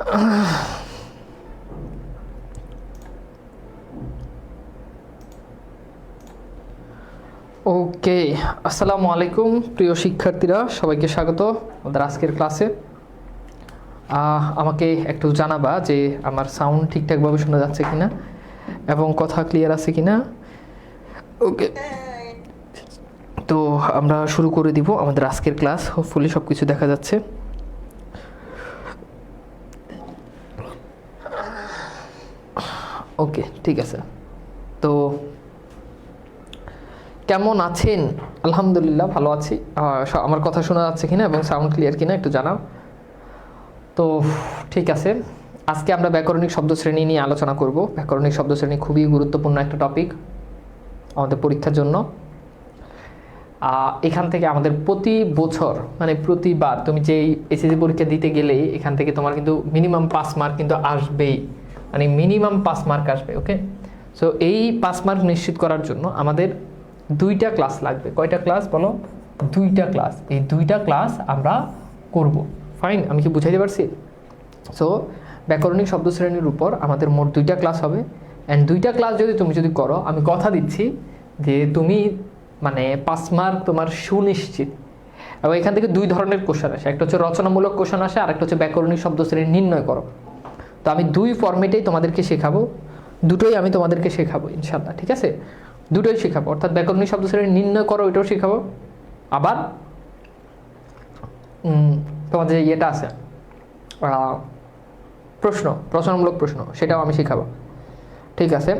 ওকে, আসসালামু আলাইকুম প্রিয় শিক্ষার্থীরা, সবাইকে স্বাগত আমাদের আজকের ক্লাসে। আমাকে একটু জানাবা যে আমার সাউন্ড ঠিকঠাকভাবে শোনা যাচ্ছে কিনা এবং কথা ক্লিয়ার আছে কিনা। ওকে, তো আমরা শুরু করে দিব আমাদের আজকের ক্লাস। হোপফুলি সব কিছু দেখা যাচ্ছে। ওকে, ঠিক আছে। তো কেমন আছেন? আলহামদুলিল্লাহ ভালো আছি। আমার কথা শোনা যাচ্ছে কিনা এবং সাউন্ড ক্লিয়ার কিনা একটু জানাও। তো ঠিক আছে, আজকে আমরা ব্যাকরণিক শব্দশ্রেণী নিয়ে আলোচনা করব। ব্যাকরণিক শব্দশ্রেণী খুবই গুরুত্বপূর্ণ একটা টপিক আমাদের পরীক্ষার জন্য। এখান থেকে আমাদের প্রতি বছর মানে প্রতিবার তুমি যেই এসএসসি পরীক্ষা দিতে গেলে এখান থেকে তোমার কিন্তু মিনিমাম 5 মার্ক কিন্তু আসবেই, মানে মিনিমাম 5 মার্ক আসবে। ওকে, সো এই 5 মার্ক নিশ্চিত করার জন্য আমাদের 2টা ক্লাস লাগবে। কয়টা ক্লাস বলো? 2টা ক্লাস। এই 2টা ক্লাস আমরা করব। ফাইন, আমি কি বুঝাইতে পারছি? সো ব্যাকরণিক শব্দশ্রেণীর উপর আমাদের মোট 2টা ক্লাস হবে। অ্যান্ড 2টা ক্লাস তুমি যদি করো, আমি কথা দিচ্ছি যে তুমি মানে 5 মার্ক তোমার সুনিশ্চিত। এবং এখান থেকে 2 ধরনের কোশ্চেন আসে, একটা হচ্ছে রচনামূলক কোশ্চেন আসে, আর একটা হচ্ছে ব্যাকরণিক শব্দশ্রেণী নির্ণয় করো। তো আমি 2 ফরম্যাটেই তোমাদেরকে শেখাবো, দুটোই আমি তোমাদেরকে শেখাবো ইনশাল্লাহ। ঠিক আছে, দুটোই শেখাবো, অর্থাৎ ব্যাকরণিক শব্দশ্রেণী নির্ণয় করো এটাও শেখাবো, আবার তোমাদের যে ইয়েটা আছে প্রশ্ন, রচনামূলক প্রশ্ন, সেটাও আমি শেখাবো। ঠিক আছে,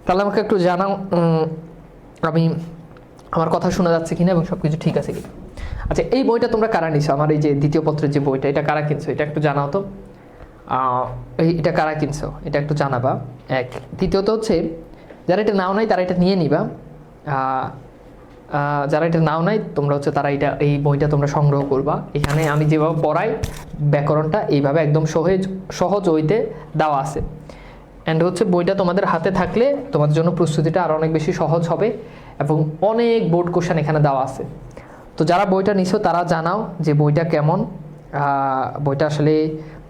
তাহলে আমাকে একটু জানাও আমি আমার কথা শোনা যাচ্ছে কিনা এবং সব কিছু ঠিক আছে কিনা। আচ্ছা, এই বইটা তোমরা কারা নিছো? আমার এই যে দ্বিতীয় পত্রের যে বইটা, এটা কারা কিনছো? এটা একটু জানাও তো। এটা কারা কিনছো এটা একটু জানাবা। এক, দ্বিতীয়ত হচ্ছে যারা এটা নাও নাই তারা এটা নিয়ে নিবা। যারা এটা নাও নাই তোমরা হচ্ছে তারা এই বইটা তোমরা সংগ্রহ করবা। এখানে আমি যেভাবে পড়াই ব্যাকরণটা এইভাবে একদম সহজ ওইতে দেওয়া আছে। অ্যান্ড হচ্ছে বইটা তোমাদের হাতে থাকলে তোমাদের জন্য প্রস্তুতিটা আরও অনেক বেশি সহজ হবে এবং অনেক বোর্ড কোশ্চেন এখানে দেওয়া আছে। তো যারা বইটা নিছো তারা জানাও যে বইটা কেমন, বইটা আসলে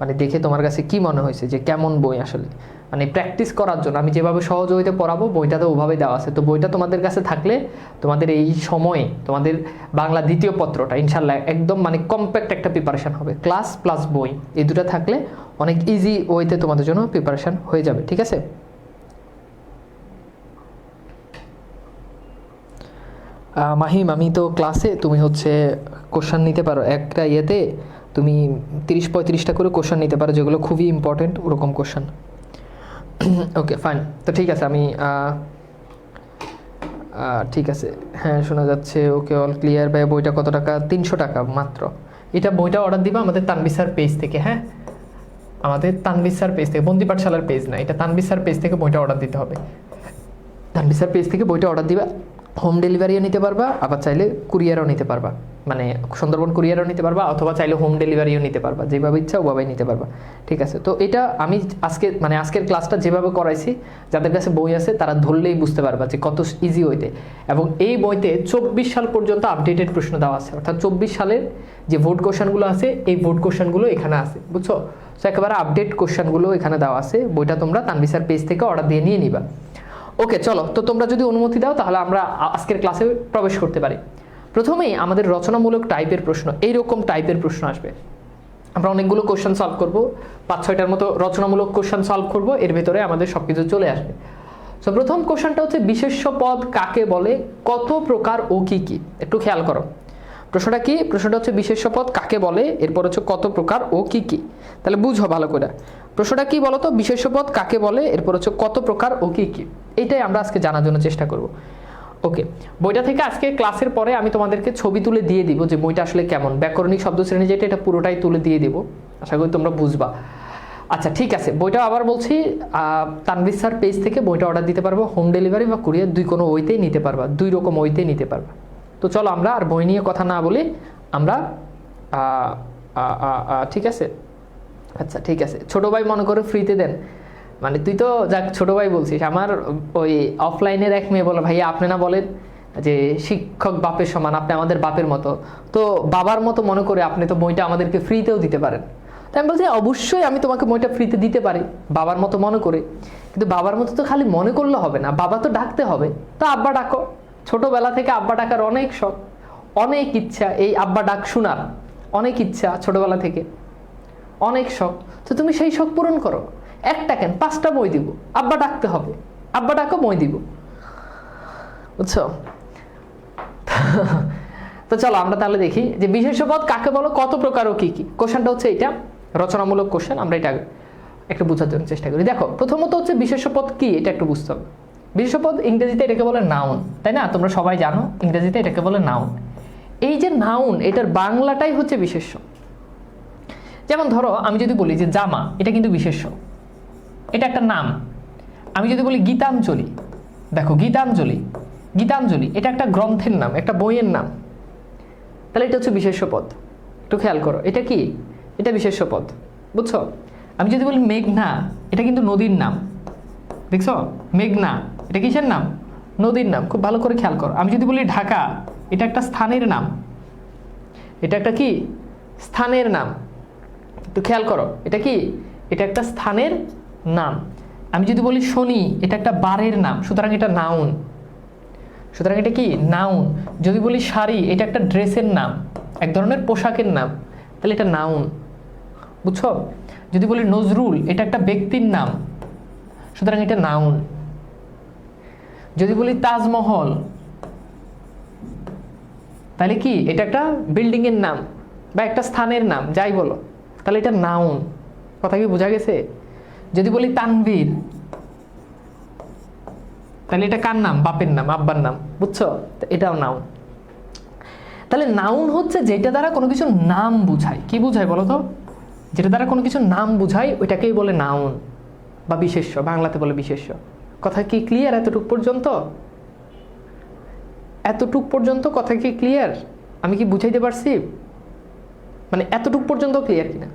মানে দেখে তোমার কাছে কি মনে হয়েছে, যে কেমন বই আসলে। মানে প্র্যাকটিস করার জন্য আমি যেভাবে সহজ হইতে পড়াবো বইটাতে ওভাবেই দেওয়া আছে। তো বইটা তোমাদের কাছে থাকলে তোমাদের এই সময়ে তোমাদের বাংলা দ্বিতীয় পত্রটা ইনশাল্লাহ একদম মানে কম্প্যাক্ট একটা প্রিপারেশান হবে। ক্লাস প্লাস বই এই দুটো থাকলে অনেক ইজি ওয়েতে তোমাদের জন্য প্রিপারেশান হয়ে যাবে। ঠিক আছে, মাহিম আমি তো ক্লাসে, তুমি হচ্ছে কোশ্চেন নিতে পারো একটা ইয়েতে, তুমি 30-35টা করে কোশ্চেন নিতে পারো যেগুলো খুবই ইম্পর্টেন্ট ওরকম কোশ্চেন। ওকে ফাইন, তো ঠিক আছে আমি ঠিক আছে, হ্যাঁ শোনা যাচ্ছে। ওকে, অল ক্লিয়ার। ভাই বইটা কত টাকা? 300 টাকা মাত্র। এটা বইটা অর্ডার দিবা আমাদের তানভীর স্যার পেজ থেকে। হ্যাঁ, আমাদের তানভীর স্যার পেজ থেকে, বন্দি পাঠশালার পেজ না, এটা তানভীর স্যার পেজ থেকে বইটা অর্ডার দিতে হবে। তানভীর স্যার পেজ থেকে বইটা অর্ডার দিবা। হোম ডেলিভারিও নিতে পারবা, আবার চাইলে কুরিয়ারও নিতে পারবা, মানে সুন্দরবন কুরিয়ারও নিতে পারবা, অথবা চাইলে হোম ডেলিভারিও নিতে পারবা, যেভাবে ইচ্ছা ওভাবেই নিতে পারবা। ঠিক আছে, তো এটা আমি আজকের ক্লাসটা যেভাবে করাইছি, যাদের কাছে বই আছে তারা ধরলেই বুঝতে পারবা যে কত ইজি হইতে। এবং এই বইতে 24 সাল পর্যন্ত আপডেটেড প্রশ্ন দেওয়া আছে, অর্থাৎ 24 সালের যে ভোট কোশ্চেনগুলো আছে এই ভোট কোশ্চেনগুলো এখানে আছে, বুঝছো? তো একেবারে আপডেট কোশ্চেনগুলো এখানে দেওয়া আছে। বইটা তোমরা তানভীর স্যার পেজ থেকে অর্ডার দিয়ে নিয়ে নিবা। ওকে, চলো, তো তোমরা যদি অনুমতি দাও তাহলে আমরা আজকের ক্লাসে প্রবেশ করতে পারি। প্রথমেই আমাদের রচনামূলক টাইপের প্রশ্ন, এইরকম টাইপের প্রশ্ন আসবে। আমরা অনেকগুলো কোশ্চেন সলভ করব, 5-6টার মতো রচনামূলক কোশ্চেন সলভ করব, এর ভেতরে আমাদের সব কিছু চলে আসবে। তো প্রথম কোশ্চেনটা হচ্ছে বিশেষ্য পদ কাকে বলে, কত প্রকার ও কি কি? একটু খেয়াল করো প্রশ্নটা কি। প্রশ্নটা হচ্ছে বিশেষ্য পদ কাকে বলে, এরপর হচ্ছে কত প্রকার ও কি কি। তাহলে বুঝো ভালো করে প্রশ্নটা কি বলো তো। বিশেষ্য পদ কাকে বলে, এরপর হচ্ছে কত প্রকার ও কি কি। এইটাই আমরা আজকে জানার জন্য চেষ্টা করব। ওকে, বইটা থেকে আজকে ক্লাসের পরে আমি তোমাদেরকে ছবি তুলে দিয়ে দিব যে বইটা আসলে কেমন। ব্যাকরণিক শব্দশ্রেণী যেটা, এটা পুরোটাই তুলে দিয়ে দিব, আশা করি তোমরা বুঝবা। আচ্ছা ঠিক আছে, বইটা আবার বলছি তানভীর স্যার পেজ থেকে বইটা অর্ডার দিতে পারবো, হোম ডেলিভারি বা কুরিয়ার, দুই কোনো ওইতেই নিতে পারবা, 2 রকম ওইতেই নিতে পারবা। তো চলো আমরা আর বই নিয়ে কথা না বলি, আমরা ঠিক আছে। আচ্ছা ঠিক আছে, ছোট ভাই মনে করে ফ্রিতে দেন, মানে তুই তো যাক ছোট ভাই বলছিস। আমার ওই অফলাইনের এক মেয়ে বলো, ভাইয়া আপনি না বলেন যে শিক্ষক বাপের সমান, আপনি আমাদের বাপের মতো, তো বাবার মতো মনে করে আপনি তো বইটা আমাদেরকে ফ্রিতেও দিতে পারেন। তাই আমি বলছি অবশ্যই আমি তোমাকে বইটা ফ্রিতে দিতে পারি বাবার মতো মনে করে, কিন্তু বাবার মতো তো খালি মনে করলে হবে না, বাবা তো ডাকতে হবে। তো আব্বা ডাকো। ছোটবেলা থেকে আব্বা ডাকার অনেক শখ, অনেক ইচ্ছা, এই আব্বা ডাক শোনার অনেক ইচ্ছা ছোটবেলা থেকে, অনেক শখ। তো তুমি সেই শখ পূরণ করো। একটা কেন 5টা বই দিব, আব্বা ডাকতে হবে, আব্বা ডাকো বই দিব, বুঝছো? তো চলো আমরা তাহলে দেখি যে বিশেষ্য পদ কাকে বলো, কত প্রকার ও কি কি। কোশ্চেনটা হচ্ছে এটা রচনামূলক কোশ্চেন, আমরা এটা একটু বোঝার জন্য চেষ্টা করি। দেখো প্রথমত হচ্ছে বিশেষ্য পদ কি, এটা একটু বুঝতে হবে। বিশেষ্য পদ ইংরেজিতে এটাকে বলে নাউন, তাই না? তোমরা সবাই জানো ইংরেজিতে এটাকে বলে নাউন। এই যে নাউন, এটার বাংলাটাই হচ্ছে বিশেষ্য। যেমন ধরো আমি যদি বলি যে জামা, এটা কিন্তু বিশেষ্য, এটা একটা নাম। আমি যদি বলি গীতাঞ্জলি, দেখো গীতাঞ্জলি, গীতাঞ্জলি এটা একটা গ্রন্থের নাম, একটা বইয়ের নাম, তাহলে এটা হচ্ছে বিশেষ্য পদ। একটু খেয়াল করো, এটা কি? এটা বিশেষ্য পদ, বুঝছো? আমি যদি বলি মেঘনা, এটা কিন্তু নদীর নাম, দেখছো? মেঘনা এটা কিসের নাম? নদীর নাম। খুব ভালো করে খেয়াল করো। আমি যদি বলি ঢাকা, এটা একটা স্থানের নাম, এটা একটা কি? স্থানের নাম। একটু খেয়াল করো, এটা কি? এটা একটা স্থানের নাম। আমি যদি বলি শনি, এটা একটা বারের নাম, সুতরাং এটা নাউন, সুতরাং এটা কি? নাউন। যদি বলি শাড়ি, এটা একটা ড্রেসের নাম, এক ধরনের পোশাকের নাম, তাহলে এটা নাউন, বুঝছো? যদি বলি নজরুল, এটা একটা ব্যক্তির নাম, সুতরাং এটা নাউন। যদি বলি তাজমহল, তাহলে কি? এটা একটা বিল্ডিং এর নাম বা একটা স্থানের নাম, যাই বলো, তাহলে এটা নাউন। কথা কি বোঝা গেছে? যদি বলি তানভীর, তাহলে এটা কার নাম? বাপের নাম, আব্বার নাম, বুঝছো? এটাও নাউন। তাহলে নাউন হচ্ছে যেটা দ্বারা কোনো কিছু নাম বুঝায়। কি বুঝায় বলো তো? যেটা দ্বারা কোনো কিছু নাম বুঝায় ওইটাকেই বলে নাউন বা বিশেষ্য, বাংলাতে বলে বিশেষ্য। কথা কি ক্লিয়ার এতটুক পর্যন্ত? এতটুক পর্যন্ত কথা কি ক্লিয়ার? আমি কি বুঝাইতে পারছি? মানে এতটুক পর্যন্ত ক্লিয়ার কিনা?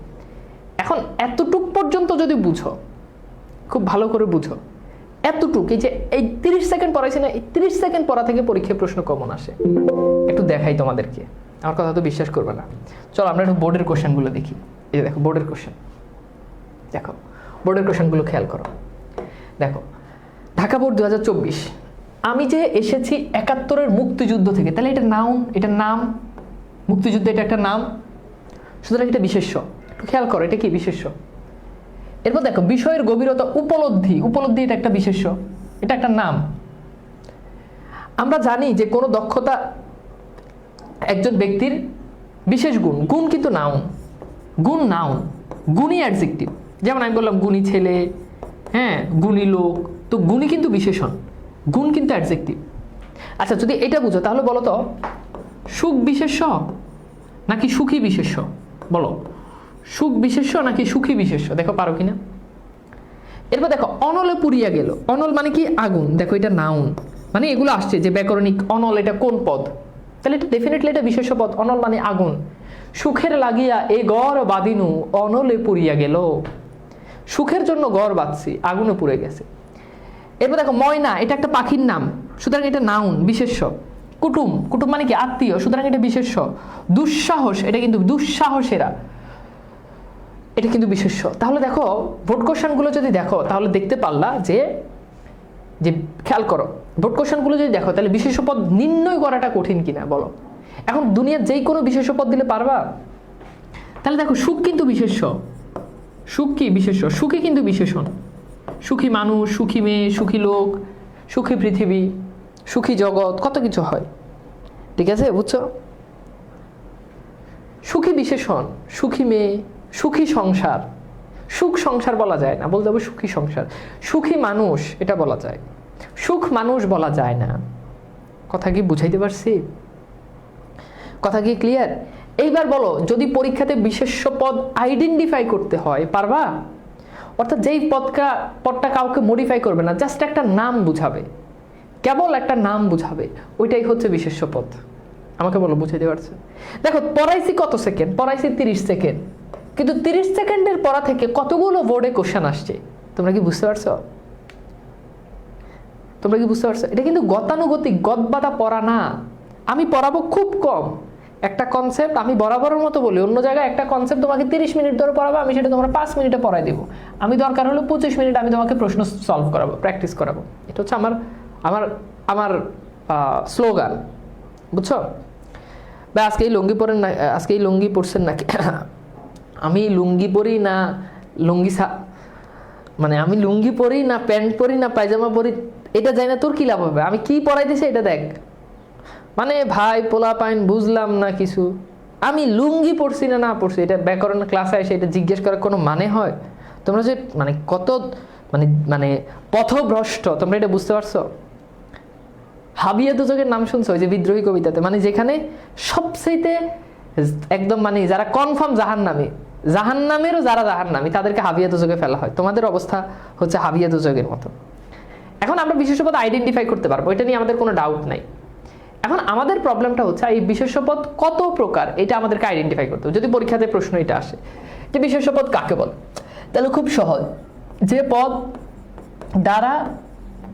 এখন এতটুক পর্যন্ত যদি বুঝো, খুব ভালো করে বুঝো, এতটুক, এই যে এই 30 সেকেন্ড পড়াইছি না, এই 30 সেকেন্ড পড়া থেকে পরীক্ষায় প্রশ্ন কমন আসে। একটু দেখাই তোমাদেরকে, আমার কথা তো বিশ্বাস করবে না। চলো আমরা একটু বোর্ডের কোশ্চেনগুলো দেখি। এই যে দেখো বোর্ডের কোশ্চেন, দেখো বোর্ডের কোশ্চেনগুলো খেয়াল করো। দেখো ঢাকা বোর্ড 2024, আমি যে এসেছি 71-এর মুক্তিযুদ্ধ থেকে, তাহলে এটা নাউন, এটা নাম। মুক্তিযুদ্ধ এটা একটা নাম, সুতরাং এটা বিশেষ্য। একটু খেয়াল করো, এটা কি? বিশেষ্য। এরপর দেখো বিষয়ের গভীরতা, উপলব্ধি, উপলব্ধি এটা একটা বিশেষ্য, এটা একটা নাম। আমরা জানি যে কোনো দক্ষতা একজন ব্যক্তির বিশেষ গুণ, গুণ কিন্তু নাউন, গুণ নাউন, গুণী অ্যাডজেক্টিভ। যেমন আমি বললাম গুণী ছেলে, হ্যাঁ গুণী লোক, তো গুণী কিন্তু বিশেষণ, গুণ কিন্তু অ্যাডজেক্টিভ। আচ্ছা যদি এটা বুঝো তাহলে বলো তো সুখ বিশেষ্য নাকি সুখী বিশেষ্য? বলো সুখ বিশেষ্য নাকি সুখী বিশেষ্য? দেখো পারো কিনা। এরপর দেখো অনলে পুড়িয়া গেল, অনল মানে কি? আগুন। দেখো এটা নাউন, মানে এগুলো আসছে যে ব্যাকরণিক। অনল এটা কোন পদ? তাহলে এটা ডেফিনেটলি এটা বিশেষ্য পদ। অনল মানে আগুন। সুখের লাগিয়া এ গড় বাদিনু অনলে পুড়িয়া গেল, সুখের জন্য গড় বাঁধছি, আগুনে পুড়ে গেছে। এরপর দেখো ময়না, এটা একটা পাখির নাম, সুতরাং এটা নাউন, বিশেষ্য। কুটুম, কুটুম মানে কি? আত্মীয়, সুতরাং এটা বিশেষ্য। দুঃসাহস, এটা কিন্তু দুঃসাহসেরা, এটা কিন্তু বিশেষ্য। তাহলে দেখো বোর্ড কোশ্চেনগুলো যদি দেখো তাহলে দেখতে পারলা যে যে খেয়াল করো, বোর্ড কোশ্চেনগুলো যদি দেখো তাহলে বিশেষ্য পদ নির্ণয় করাটা কঠিন কিনা বলো। এখন দুনিয়ার যেই কোনো বিশেষ্য পদ দিলে পারবা? তাহলে দেখো সুখ কিন্তু বিশেষ্য, সুখ কি? বিশেষ্য। সুখী কিন্তু বিশেষণ। সুখী মানুষ, সুখী মেয়ে, সুখী লোক, সুখী পৃথিবী, সুখী জগৎ, কত কিছু হয়, ঠিক আছে? বুঝছো? সুখী বিশেষণ, সুখী মেয়ে, সুখী সংসার। সুখ সংসার বলা যায় না, বলতে হবে সুখী সংসার। সুখী মানুষ এটা বলা যায়, সুখ মানুষ বলা যায় না। কথা কি বুঝাইতে পারছি? কথা কি ক্লিয়ার? এইবার বলো যদি পরীক্ষাতে বিশেষ্য পদ আইডেন্টিফাই করতে হয় পারবা? অর্থাৎ যেই পদটা কাউকে মডিফাই করবে না, জাস্ট একটা নাম বুঝাবে, কেবল একটা নাম বুঝাবে, ওইটাই হচ্ছে বিশেষ্য পদ। আমাকে বলো বুঝাইতে পারছো? দেখো পড়াইছি কত সেকেন্ড? পড়াইছি 30 সেকেন্ড, কিন্তু 30 সেকেন্ডের পড়া থেকে কতগুলো বোর্ডে কোশ্চেন আসছে তোমরা কি বুঝতে পারছো? তোমরা কি বুঝতে পারছো? এটা কিন্তু গতানুগতিক, গদবাদা পড়া না। আমি পড়াবো খুব কম একটা কনসেপ্ট, আমি বরাবরের মতো বলি, অন্য জায়গায় একটা কনসেপ্ট তোমাকে 30 মিনিট ধরে পড়াবো, আমি সেটা তোমরা 5 মিনিটে পড়াই দেবো। আমি দরকার হলো 25 মিনিট আমি তোমাকে প্রশ্ন সলভ করাবো, প্র্যাকটিস করাবো। এটা হচ্ছে আমার আমার আমার স্লোগান, বুঝছো? বা আজকে এই লুঙ্গি পরেন না, আজকে এই লুঙ্গি পরছেন নাকি? আমি লুঙ্গি পরি না লুঙ্গি মানে আমি লুঙ্গি পরি না প্যান্ট পরি না পায়জামা পরি, এটা জানি না, তোর কি লাভ হবে? আমি কি পরাই দিছি এটা দেখ। মানে ভাই পোলা পাইন বুঝলাম না কিছু, আমি লুঙ্গি পরছি না পরছি, এটা ব্যাকরণ ক্লাসে এসে এটা জিজ্ঞেস করার কোনো মানে হয়? তোমরা যে মানে কত মানে মানে পথভ্রষ্ট, তোমরা এটা বুঝতে পারছো? হাবিয়া দুজকের নাম শুনছো ওই যে বিদ্রোহী কবিতাতে, মানে যেখানে সবচেয়ে একদম মানে যারা কনফার্ম জাহান্নামেরও যারা জাহান্নামী তাদেরকে হাবিয়া দুজকে ফেলা হয়। তোমাদের অবস্থা হচ্ছে হাবিয়া দুজকের মতো। এখন আমরা বিশেষ্য পদ আইডেন্টিফাই করতে পারবো, এটা নিয়ে আমাদের কোনো ডাউট নাই। এখন আমাদের প্রবলেমটা হচ্ছে এই বিশেষ্য পদ কত প্রকার, এটা আমাদেরকে আইডেন্টিফাই করতে হবে। যদি পরীক্ষাতে প্রশ্ন এটা আসে যে বিশেষ্য পদ কাকে বলে, তাহলে খুব সহজ, যে পদ দ্বারা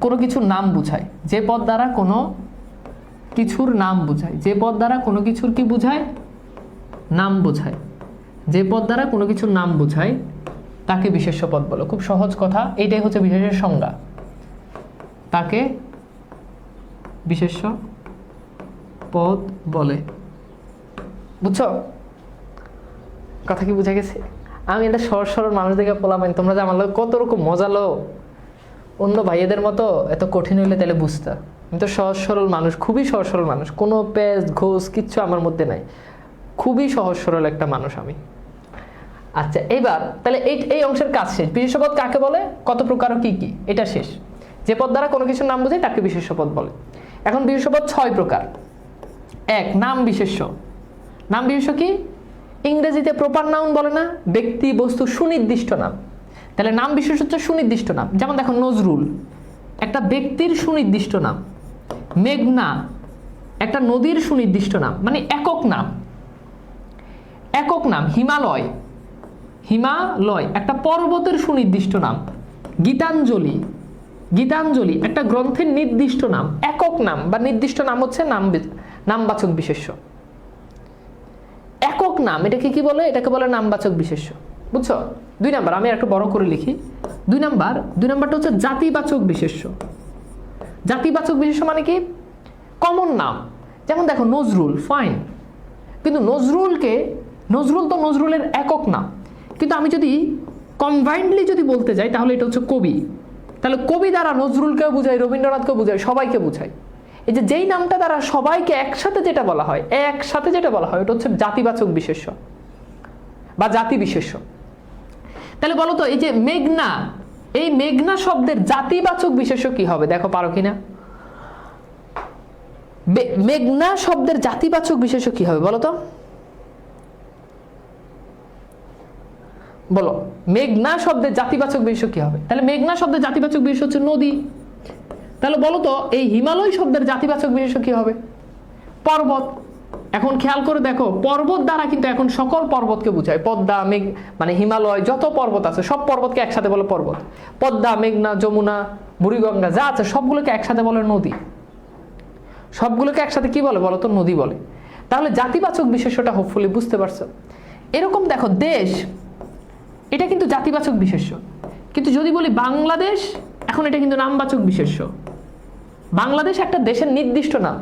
কোনো কিছুর নাম বুঝায়, যে পদ দ্বারা কোনো কিছুর নাম বুঝায়, যে পদ দ্বারা কোনো কিছুর কি বুঝায়, নাম বুঝায়, যে পদ দ্বারা কোনো কিছুর নাম বুঝায় তাকে বিশেষ্য পদ বলো। খুব সহজ কথা, এটাই হচ্ছে বিশেষের সংজ্ঞা, তাকে বিশেষ্য পদ বলে। বুঝছো কথা কি বুঝা গেছে? আমি এটা সহজ সরল মানুষ দেখে পোলাপাইন, তোমরা যে আমার লোক কত রকম মজা লো, অন্য ভাইয়েদের মতো এত কঠিন হইলে তাহলে বুঝতা। আমি তো সহজ সরল মানুষ, খুবই সহজ সরল মানুষ, কোনো পেজ ঘোষ কিচ্ছু আমার মধ্যে নাই, খুবই সহজ সরল একটা মানুষ আমি। আচ্ছা এবার তাহলে এই অংশের কাজ শেষ। বিশেষ্য পদ কাকে বলে, কত প্রকার কি কি, এটা শেষ। যে পদ দ্বারা কোনো কিছুর নাম বোঝায় তাকে বিশেষ্য পদ বলে। এখন বিশেষ্য পদ 6 প্রকার। 1 নাম বিশেষ্য। নাম বিশেষ্য কি? ইংরেজিতে প্রপার নাউন বলে না, ব্যক্তি বস্তু সুনির্দিষ্ট নাম। তাহলে নাম বিশেষ্য হচ্ছে সুনির্দিষ্ট নাম। যেমন দেখো নজরুল একটা ব্যক্তির সুনির্দিষ্ট নাম, মেঘনা একটা নদীর সুনির্দিষ্ট নাম, মানে একক নাম, একক নাম। হিমালয় একটা পর্বতের সুনির্দিষ্ট নাম। গীতাঞ্জলি একটা গ্রন্থের নির্দিষ্ট নাম, একক নাম বা নির্দিষ্ট নাম হচ্ছে নামবাচক বিশেষ্য। একক নাম এটাকে কি বলে? এটাকে বলে নামবাচক বিশেষ্য। বুঝছো? 2 নাম্বার, আমি একটু বড় করে লিখি। 2 নাম্বারটা হচ্ছে জাতিবাচক বিশেষ্য। জাতিবাচক বিশেষ্য মানে কি? কমন নাম। যেমন দেখো নজরুল, ফাইন, কিন্তু নজরুল তো নজরুলের একক নাম, কিন্তু আমি যদি কম্বাইন্ডলি যদি বলতে যাই তাহলে এটা হচ্ছে কবি। তাহলে কবি দ্বারা নজরুলকেও বুঝায়, রবীন্দ্রনাথকেও বুঝায়, সবাইকে বুঝায়। এই যে যেই নামটা দ্বারা সবাইকে একসাথে যেটা বলা হয় ওটা হচ্ছে জাতিবাচক বিশেষ্য বা জাতি বিশেষ্য। তাহলে বলো তো এই যে মেঘনা, এই মেঘনা শব্দের জাতিবাচক বিশেষ্য কি হবে? দেখো পারো কিনা? মেঘনা শব্দের জাতিবাচক বিশেষ্য কি হবে বলো তো? বলো মেঘনা শব্দের জাতিবাচক বিশেষ্য কি হবে? তাহলে মেঘনা শব্দের জাতিবাচক বিশেষ্য হচ্ছে নদী। তাহলে বলো তো এই হিমালয় শব্দের জাতিবাচক বিশেষ্য কি হবে? পর্বত। এখন খেয়াল করে দেখো, পর্বত দ্বারা কিন্তু এখন সকল পর্বতকে বোঝায়। পদ্মা, মেঘ মানে হিমালয় যত পর্বত আছে সব পর্বতকে একসাথে বলে পর্বত। পদ্মা, মেঘনা, যমুনা, বুড়িগঙ্গা যা আছে সবগুলোকে একসাথে বলে নদী। সবগুলোকে একসাথে কি বলে বলো তো? নদী বলে। তাহলে জাতিবাচক বিশেষ্যটা হোপফুলি বুঝতে পারছো। এরকম দেখো দেশ, এটা কিন্তু জাতিবাচক বিশেষ্য, কিন্তু যদি বলি বাংলাদেশ, এখন এটা কিন্তু নামবাচক বিশেষ্য। বাংলাদেশ একটা দেশের নির্দিষ্ট নাম,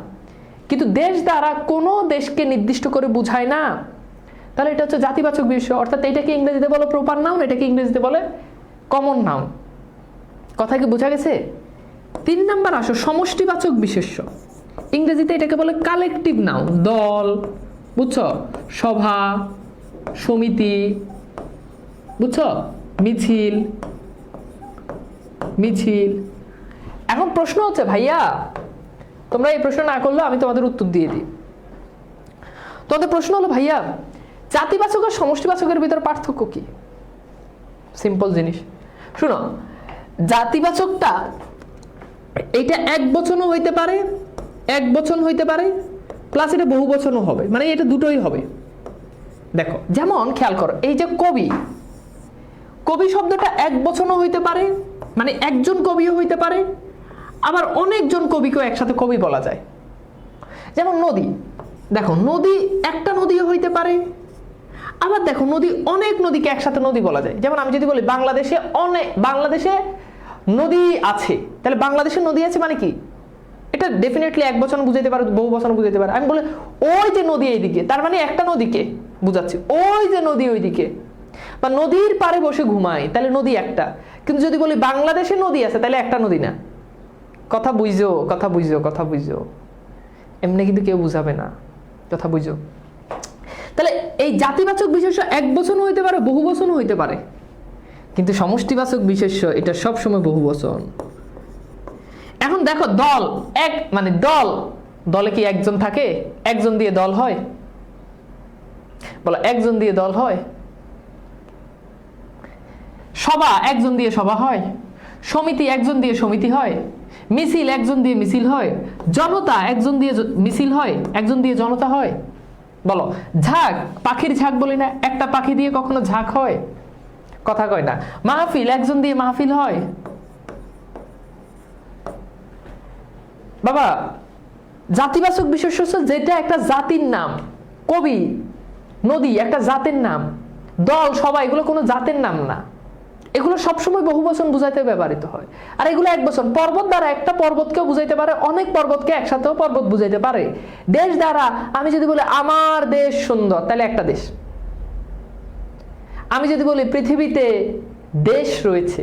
কিন্তু দেশ দ্বারা কোনো দেশকে নির্দিষ্ট করে বুঝায় না, তাহলে এটা হচ্ছে জাতিবাচক বিশেষ্য। অর্থাৎ এটাকে ইংরেজিতে বলো প্রপার নাউন, এটাকে ইংরেজিতে বলে কমন নাউন। কথা কি বোঝা গেছে? 3 নাম্বার আসো সমষ্টিবাচক বিশেষ্য। ইংরেজিতে এটাকে বলে কালেকটিভ নাউন, দল, বুঝছো, সভা, সমিতি, বুঝছো, মিছিল। এখন প্রশ্ন হচ্ছে ভাইয়া, তোমরা এই প্রশ্ন না করলে আমি তোমাদের উত্তর দিয়ে দিই। তোমাদের প্রশ্ন হলো ভাইয়া জাতিবাচক আর সমষ্টিবাচকের ভিতরে পার্থক্য কি? সিম্পল জিনিস, শুনো। জাতিবাচকটা এটা একবচনও হইতে পারে, একবচন হইতে পারে, প্লাস এটা বহুবচনও হবে, মানে এটা দুটোই হবে। দেখো যেমন খেয়াল করো, এই যে কবি শব্দটা একবচনও হইতে পারে, মানে একজন কবিও হইতে পারে, আবার অনেকজন কবিকেও একসাথে কবি বলা যায়। যেমন নদী, দেখো নদী একটা নদীও হইতে পারে, আবার দেখো নদী অনেক নদীকে একসাথে নদী বলা যায়। যেমন আমি যদি বলি বাংলাদেশে নদী আছে, তাহলে বাংলাদেশে নদী আছে মানে কি, এটা ডেফিনেটলি এক বচন বুঝাইতে পারে, বহু বচন বুঝাইতে পারে। আমি বলি ওই যে নদী এইদিকে, তার মানে একটা নদীকে বুঝাচ্ছি, ওই যে নদী ওইদিকে। বা নদীর পাড়ে বসে ঘুমাই, তাহলে নদী একটা। কিন্তু যদি বলি বাংলাদেশে নদী আছে, তাহলে একটা নদী না। কথা বুঝো, কথা বুঝো, কথা বুঝো, এমনি কিন্তু কেউ বুঝাবে না, কথা বুঝো। তাহলে এই জাতিবাচক বিশেষ্য এক বচনও হইতে পারে, বহু বচনও হইতে পারে, কিন্তু সমষ্টিবাচক বিশেষ্য এটা সবসময় বহু বচন। এখন দেখো দল, এক মানে দলে কি একজন থাকে? একজন দিয়ে দল হয়? বলো একজন দিয়ে দল হয়? সভা একজন দিয়ে সভা হয়? সমিতি একজন দিয়ে সমিতি হয়? মিছিল একজন দিয়ে মিছিল হয়? জনতা একজন দিয়ে মিছিল হয়, একজন দিয়ে জনতা হয়? বলো ঝাঁক, পাখির ঝাঁক বলি না, একটা পাখি দিয়ে কখনো ঝাঁক হয়? কথা কয় না। মাহফিল একজন দিয়ে মাহফিল হয়? বাবা জাতিবাচক বিশেষ্য যেটা একটা জাতির নাম, কবি, নদী একটা জাতের নাম, দল, সবাই এগুলো কোনো জাতের নাম না, এগুলো সবসময় বহু বচন বুঝাইতে ব্যবহৃত হয়। আর এগুলো এক বচন। পর্বত দ্বারা একটা পর্বতকেও বুঝাইতে পারে, অনেক পর্বতকে একসাথেও পর্বত বুঝাইতে পারে। দেশ দ্বারা আমি যদি বলি আমার দেশ সুন্দর, তাহলে একটা দেশ। আমি যদি বলি পৃথিবীতে দেশ রয়েছে,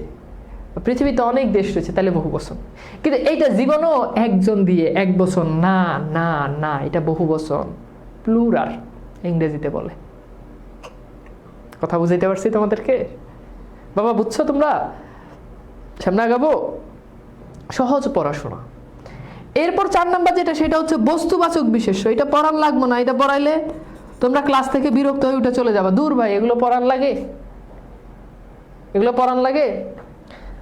পৃথিবীতে অনেক দেশ রয়েছে, তাহলে বহু বচন। কিন্তু এইটা জীবনও একজন দিয়ে এক বচন না, না না, এটা বহু বচন, প্লুরাল ইংরেজিতে বলে। কথা বুঝাইতে পারছি তোমাদেরকে? বাবা বুঝছো তোমরা? সামনে আগাবো, সহজ পড়াশোনা। এরপর 4 নাম্বার যেটা, সেটা হচ্ছে বস্তুবাচক বিশেষ্য। এটা পড়ার লাগবো না, এটা পড়াইলে তোমরা ক্লাস থেকে বিরক্ত হয়ে উঠে চলে যাবা, দূর ভাই এগুলো পড়ার লাগে, এগুলো পড়ার লাগে।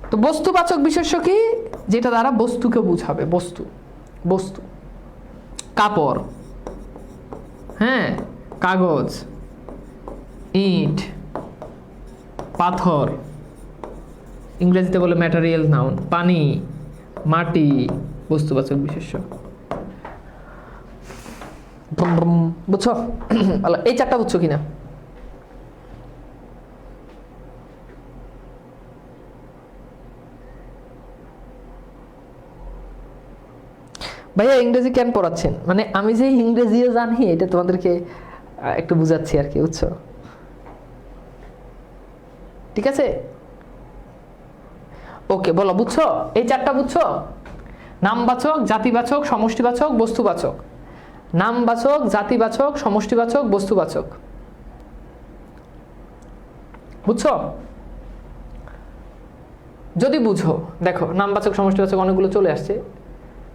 তো বস্তুবাচক বিশেষ্য কি? যেটা দ্বারা বস্তুকে বুঝাবে, বস্তু, বস্তু, কাপড়, হ্যাঁ, কাগজ, ইট, পাথর, ইংরেজিতে বলে ম্যাটেরিয়াল নাউন, পানি, মাটি, বস্তুবাচক বিশেষ্য। বুঝছো? এই 4টা বুঝছো কিনা? ভাইয়া ইংরেজি কেন পড়াচ্ছেন? মানে আমি যে ইংরেজিও জানি এটা তোমাদেরকে একটু বুঝাচ্ছি আর কি, বুঝছো? ঠিক আছে, ওকে, বলো বুঝছো? এই 4টা বুঝছো? নামবাচক, জাতিবাচক, সমষ্টিবাচক, বস্তুবাচক। নামবাচক, জাতিবাচক, সমষ্টিবাচক, বস্তুবাচক। বুঝছো? যদি বুঝো, দেখো নামবাচক, সমষ্টিবাচক অনেকগুলো চলে আসছে।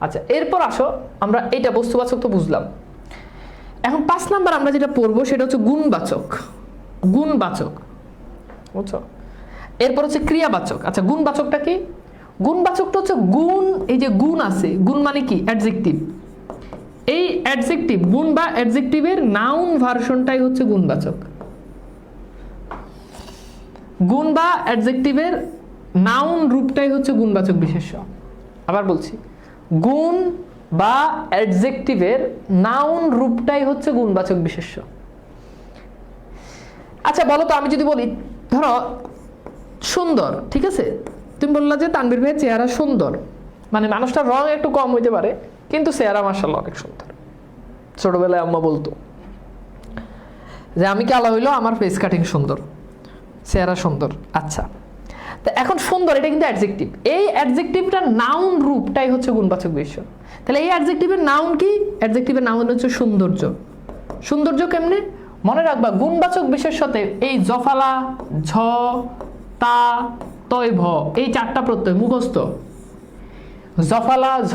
আচ্ছা, এরপর আসো, আমরা এইটা বস্তুবাচক তো বুঝলাম। এখন 5 নাম্বার আমরা যেটা পড়বো সেটা হচ্ছে গুণবাচক। গুণবাচক, বুঝছো? এরপর হচ্ছে ক্রিয়াবাচক। আচ্ছা, গুণবাচকটা কি? গুণবাচকটা হচ্ছে গুণ, এই যে গুণ আছে, গুণ মানে কি? অ্যাডজেক্টিভ। এই অ্যাডজেক্টিভ, গুণ বা অ্যাডজেক্টিভের নাউন ভার্সনটাই হচ্ছে গুণবাচক। গুণ বা অ্যাডজেক্টিভের নাউন রূপটাই হচ্ছে গুণবাচক বিশেষ্য। আবার বলছি, গুণ বা অ্যাডজেক্টিভের নাউন রূপটাই হচ্ছে গুণবাচক বিশেষ্য। আচ্ছা বলো তো, আমি যদি বলি ধরো সুন্দর, ঠিক আছে, তুমি বললা যে তানভীর ভাইয়ের চেহারা সুন্দর, মানে মানুষটার রং একটু কম হইতে পারে কিন্তু চেহারা মাশাআল্লাহ অনেক সুন্দর। ছোটবেলায় আম্মা বলতো যে আমি কালো হইলো আমার ফেস কাটিং সুন্দর, চেহারা সুন্দর। আচ্ছা, তো এখন সুন্দর এটা কিন্তু অ্যাডজেক্টিভ, এই অ্যাডজেক্টিভটার নাউন রূপটাই হচ্ছে গুণবাচক বিশেষ্য। তাহলে এই অ্যাডজেক্টিভের নাউন কি? অ্যাডজেক্টিভের নাউন হচ্ছে সৌন্দর্য। সৌন্দর্য কেমনে? মনে রাখবা, গুণবাচক বিশেষ্যতে এই জফালা, ঝ, তা, তয়, ভ, এই 4টা প্রত্যয় মুখস্থ। জফালা, ঝ,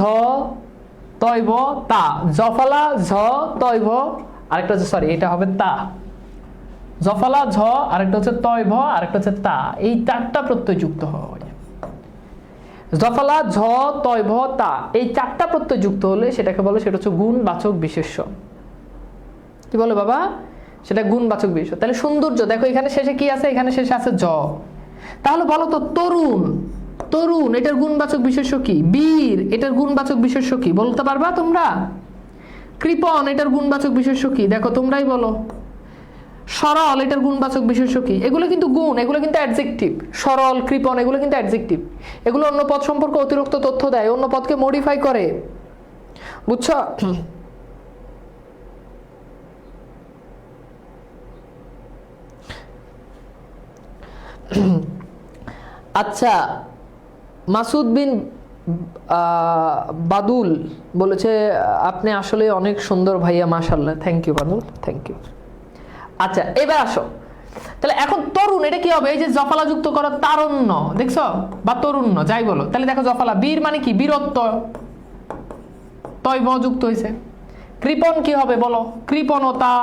তয়, ভ, তা। জফালা, ঝ, তয়, ভ, আরেকটা হচ্ছে, সরি এটা হবে তা। জফালা, ঝ, আরেকটা হচ্ছে তয়, ভ, আরেকটা হচ্ছে তা। এই 4টা প্রত্যয় যুক্ত হয়। জফালা, ঝ, তয়, ভ, তা, এই 4টা প্রত্যয় যুক্ত হলে সেটাকে বলে, সেটা হচ্ছে গুণবাচক বিশেষ্য। কি বলে বাবা? সেটা গুণবাচক বিশেষ্য। তাহলে সৌন্দর্য, দেখো এখানে শেষে কি আছে? এখানে শেষে আছে জ। তাহলে বলো তো তরুণ, তরুণ এটার গুণবাচক বিশেষ্য কি? বীর এটার গুণবাচক বিশেষ্য কি বলতে পারবা তোমরা? কৃপণ এটার গুণবাচক বিশেষ্য কি? দেখো তোমরাই বলো। সরল এটার গুণবাচক বিশেষ্য কি? এগুলো কিন্তু গুণ, এগুলো কিন্তু অ্যাডজেক্টিভ। সরল, কৃপণ এগুলো কিন্তু অ্যাডজেক্টিভ। এগুলো অন্য পদ সম্পর্কে অতিরিক্ত তথ্য দেয়, অন্য পদকে মডিফাই করে, বুঝছো? আচ্ছা, মাসুদ বিন বাদুল বলেছে আপনি আসলে অনেক সুন্দর ভাইয়া, মাশাআল্লাহ। Thank you Badul, thank you. আচ্ছা এবার আসো, তাহলে এখন তরুণ এটা কি হবে? এই যে জফলা যুক্ত করো, তারুণ্য, দেখছো? বা তরুণ্য যাই বলো, তাহলে দেখো জফলা। বীর মানে কি? বীরত্ব, তয় ব যুক্ত হয়েছে। কৃপণ কি হবে বলো? কৃপণতা,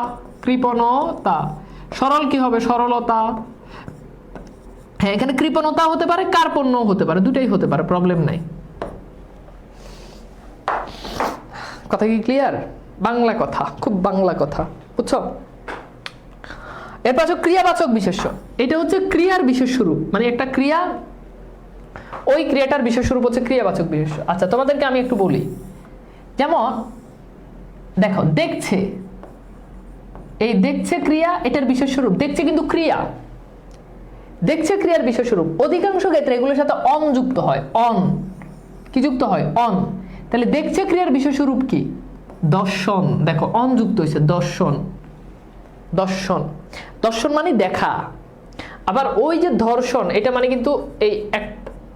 কৃপণতা। সরল কি হবে? সরলতা। হ্যাঁ, এখানে কৃপণতা হতে পারে, কার্পণ্য হতে পারে, দুটাই হতে পারে, প্রবলেম নাই। কথা কি ক্লিয়ার? বাংলা কথা, খুব বাংলা কথা, বুঝছো? এরপর ক্রিয়াবাচক বিশেষ্য। এটা হচ্ছে ক্রিয়ার বিশেষ রূপ, মানে একটা ক্রিয়া, ওই ক্রিয়াটার বিশেষ রূপ হচ্ছে ক্রিয়াবাচক বিশেষ্য। আচ্ছা তোমাদেরকে আমি একটু বলি, যেমন দেখো দেখছে, এই দেখছে ক্রিয়া, এটার বিশেষ রূপ। দেখছে কিন্তু ক্রিয়া, দেখছে ক্রিয়ার বিশেষ রূপ। অধিকাংশ ক্ষেত্রে এগুলোর সাথে অন যুক্ত হয়। অন কি যুক্ত হয়? অন। তাহলে দেখছে ক্রিয়ার বিশেষ রূপ কি? দর্শন। দেখো অন যুক্ত হয়েছে, দর্শন। দর্শন, দর্শন মানে দেখা। আবার ওই যে ধর্ষণ, এটা মানে কিন্তু এই এক,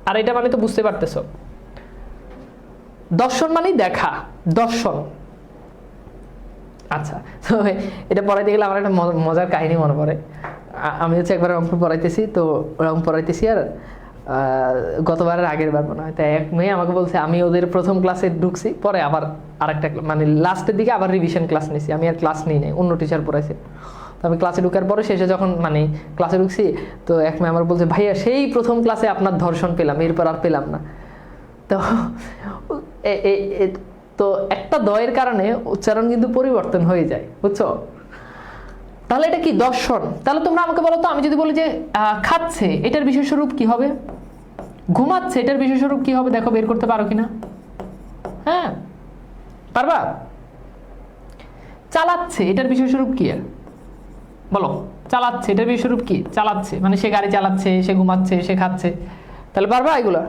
আর এটা মানে তো বুঝতে পারতেছো, দর্শন মানে দেখা, দর্শন। আচ্ছা, তো এটা পড়াইতে গেলে আমার একটা মজার কাহিনী মনে পড়ে। আমি হচ্ছে একবার রংপুর পড়াইতেছি, তো রং পড়াইতেছি, আর গতবারের আগের বার মনে হয়, তাই এক মেয়ে আমাকে বলছে, আমি ওদের প্রথম ক্লাসে ঢুকছি, পরে আবার আরেকটা মানে লাস্টের দিকে আবার রিভিশন ক্লাস নিয়েছি, আমি আর ক্লাস নিই নাই, অন্য টিচার পড়াইছে। তো আমি ক্লাসে ঢুকার পরে শেষে যখন মানে ক্লাসে ঢুকছি, তো এক মেয়ে আমার বলছে, ভাইয়া সেই প্রথম ক্লাসে আপনার ধর্ষণ পেলাম, এরপর আর পেলাম না। তো তো একটা দয়ের কারণে উচ্চারণ কিন্তু পরিবর্তন হয়ে যায়, বুঝছো? তাহলে এটা কি? দর্শন। তাহলে তোমরা আমাকে বলো তো, আমি যদি বলি যে খাচ্ছে, এটার বিশেষ রূপ কি হবে? ঘুমাচ্ছে, এটার বিশেষ রূপ কি হবে? দেখো বের করতে পারো কিনা? হ্যাঁ পারবা? চালাচ্ছে, এটার বিশেষ রূপ কি? বলো, চালাচ্ছে এটার বিশেষ রূপ কি? চালাচ্ছে মানে সে গাড়ি চালাচ্ছে, সে ঘুমাচ্ছে, সে খাচ্ছে। তাহলে পারবা এগুলো?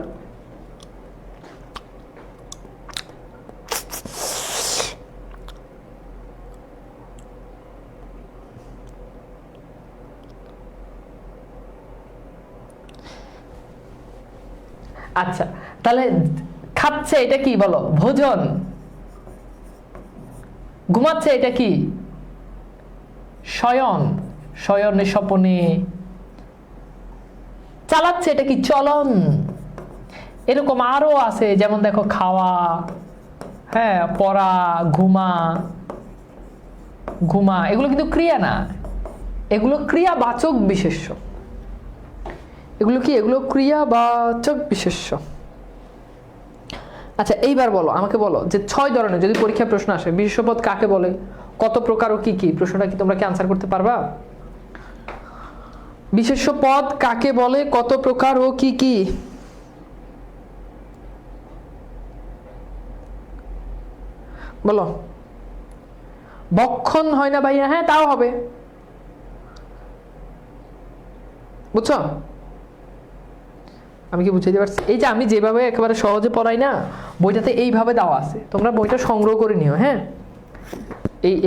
আচ্ছা, তাহলে খাচ্ছে এটা কি বলো? ভোজন। ঘুমাচ্ছে এটা কি? শয়ন, শয়নে স্বপনে। চালাচ্ছে এটা কি? চলন। এরকম আরো আছে, যেমন দেখো খাওয়া, হ্যাঁ, পড়া, ঘুমা, ঘুমা, এগুলো কিন্তু ক্রিয়া না, এগুলো ক্রিয়াবাচক বিশেষ্য। এগুলো কি? এগুলো ক্রিয়াবাচক বিশেষ্য। আচ্ছা এইবার বলো, আমাকে বলো যে 6 ধরনের যদি পরীক্ষা প্রশ্ন আসে, বিশেষ্য পদ কাকে বলে, কত প্রকার ও কি কি? প্রশ্নটা কি তোমরা কি আনসার করতে পারবা? বিশেষ্য পদ কাকে বলে, কত প্রকার ও কি কি? বলো। বক্ষণ হয় না ভাইয়া? হ্যাঁ তাও হবে, বুঝছো? আমি কি বুঝাইতে পারছি? এই যে আমি যেভাবে একেবারে সহজে পড়াই না, বইটাতে এইভাবে দেওয়া আছে, তোমরা বইটা সংগ্রহ করে নিও। হ্যাঁ,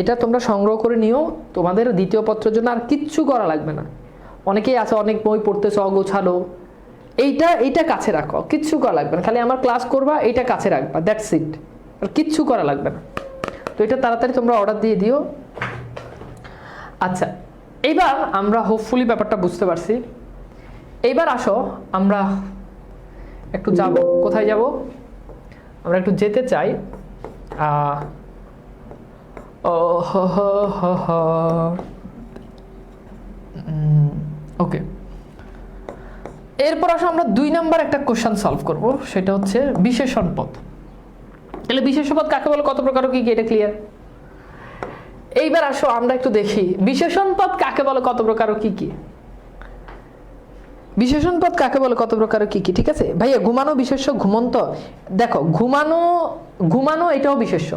এটা তোমরা সংগ্রহ করে নিও, তোমাদের দ্বিতীয় পত্রের জন্য আর কিচ্ছু করা লাগবে না। অনেকেই আছে অনেক বই পড়তেছে অগোছালো, এইটা কাছে রাখো, কিচ্ছু করা লাগবে না, খালি আমার ক্লাস করবা, এইটা কাছে রাখবা, দ্যাটস ইট, আর কিচ্ছু করা লাগবে না। তো এটা তাড়াতাড়ি তোমরা অর্ডার দিয়ে দিও। আচ্ছা, এইবার আমরা হোপফুলি ব্যাপারটা বুঝতে পারছি। এইবার আসো আমরা একটু যাব, কোথায় যাব? আমরা একটু যেতে চাই ওকে। এরপর আসো আমরা 2 নাম্বার একটা কোশ্চেন সলভ করব, সেটা হচ্ছে বিশেষণ পদ। তাহলে বিশেষণ পদ কাকে বলে, কত প্রকার কি কি? এটা ক্লিয়ার। এইবার আসো আমরা একটু দেখি বিশেষণ পদ কাকে বলে, কত প্রকার কি কি? বিশেষণ পদ কাকে বলে, কত প্রকার, কি কি, ঠিক আছে ভাইয়া? ঘুমানো বিশেষ্য, ঘুমন্ত। দেখো ঘুমানো, ঘুমানো এটাও বিশেষ্য,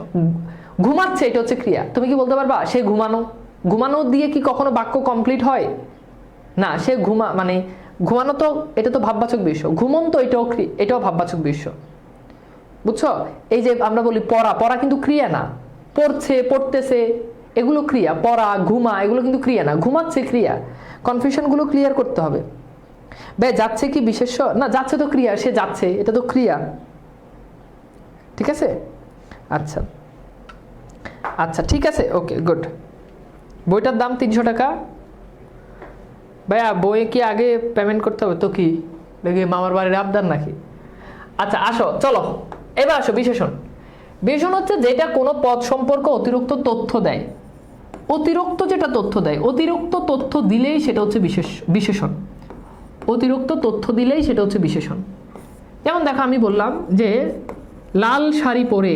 ঘুমাচ্ছে এটা হচ্ছে ক্রিয়া। তুমি কি বলতে পারবা সে ঘুমানো? ঘুমানো দিয়ে কি কখনো বাক্য কমপ্লিট হয় না? সে মানে ঘুমানো তো এটা তো ভাববাচক বিশেষ্য, ঘুমন্ত এটাও ভাববাচক বিশেষ্য, বুঝছো? এই যে আমরা বলি পড়া, পড়া কিন্তু ক্রিয়া না। পড়ছে, পড়তেছে এগুলো ক্রিয়া। পড়া, ঘুমা এগুলো কিন্তু ক্রিয়া না, ঘুমাচ্ছে ক্রিয়া। কনফিউশনগুলো ক্লিয়ার করতে হবে। ভাই যাচ্ছে কি বিশেষ্য না? যাচ্ছে তো ক্রিয়া, সে যাচ্ছে এটা তো ক্রিয়া, ঠিক আছে? আচ্ছা আচ্ছা ঠিক আছে, ওকে গুড। বইটার দাম 300 টাকা। ভাইয়া বই কি আগে পেমেন্ট করতে হবে তো? কি দেখি মামার বাড়ির আবদার নাকি? আচ্ছা আসো, চলো এবার আসো বিশেষণ। বিশেষণ হচ্ছে যেটা কোনো পদ সম্পর্কে অতিরিক্ত তথ্য দেয়। অতিরিক্ত যেটা তথ্য দেয়, অতিরিক্ত তথ্য দিলেই সেটা হচ্ছে বিশেষণ। অতিরিক্ত তথ্য দিলেই সেটা হচ্ছে বিশেষণ। যেমন দেখো আমি বললাম যে লাল শাড়ি পরে,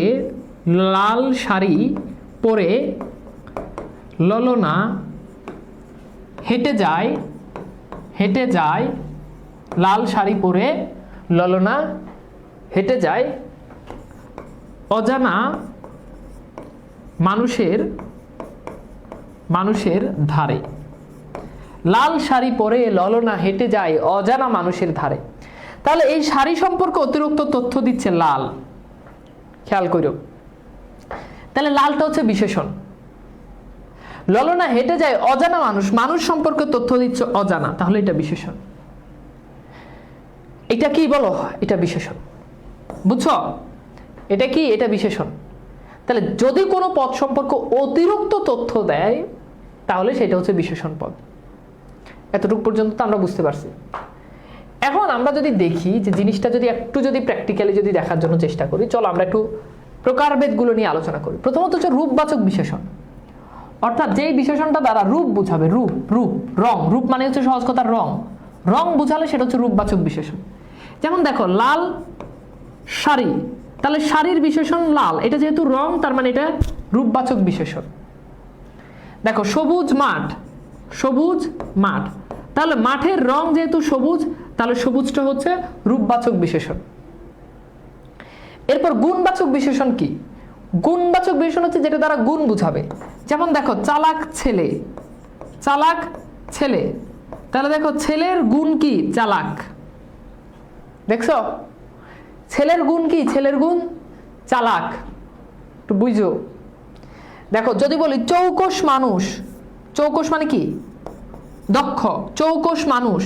লাল শাড়ি পরে ললনা হেঁটে যায়, হেঁটে যায়, লাল শাড়ি পরে ললনা হেঁটে যায় অজানা মানুষের ধারে। লাল শাড়ি পরে ললনা হেঁটে যায় অজানা মানুষের ধারে। তাহলে এই শাড়ি সম্পর্কে অতিরিক্ত তথ্য দিচ্ছে লাল, খেয়াল করো। তাহলে লালটা হচ্ছে বিশেষণ। ললনা হেঁটে যায় অজানা মানুষ সম্পর্কে তথ্য দিচ্ছে অজানা, তাহলে এটা বিশেষণ। এটা কি বলো? এটা বিশেষণ, বুঝছো? এটা কি? এটা বিশেষণ। তাহলে যদি কোনো পদ সম্পর্কে অতিরিক্ত তথ্য দেয় তাহলে সেটা হচ্ছে বিশেষণ পদ। এতটুকু পর্যন্ত তো আমরা বুঝতে পারছি। এখন আমরা যদি দেখি যে জিনিসটা যদি একটু যদি প্র্যাকটিক্যালি যদি দেখার জন্য চেষ্টা করি, চলো আমরা একটু প্রকারভেদগুলো নিয়ে আলোচনা করি। প্রথমত হচ্ছে রূপবাচক বিশেষণ, অর্থাৎ যেই বিশেষণটা দ্বারা রূপ বুঝাবে, রূপ, রূপ, রং। রূপ মানে হচ্ছে সহজ কথা রং, রং বুঝালে সেটা হচ্ছে রূপবাচক বিশেষণ। যেমন দেখো লাল শাড়ি, তাহলে শাড়ির বিশেষণ লাল, এটা যেহেতু রং তার মানে এটা রূপবাচক বিশেষণ। দেখো সবুজ মাঠ, সবুজ মাঠ, তাহলে মাঠের রং যেহেতু সবুজ তাহলে সবুজটা হচ্ছে রূপবাচক বিশেষণ। এরপর গুণবাচক বিশেষণ কি? গুণবাচক বিশেষণ হচ্ছে যেটা দ্বারা গুণ বুঝাবে। যেমন দেখো চালাক ছেলে, চালাক ছেলে, তাহলে দেখো ছেলের গুণ কি? চালাক। দেখছো ছেলের গুণ কি? ছেলের গুণ চালাক, একটু বুঝো। দেখো যদি বলি চৌকস মানুষ, চৌকস মানে কি? দক্ষ, চৌকস মানুষ,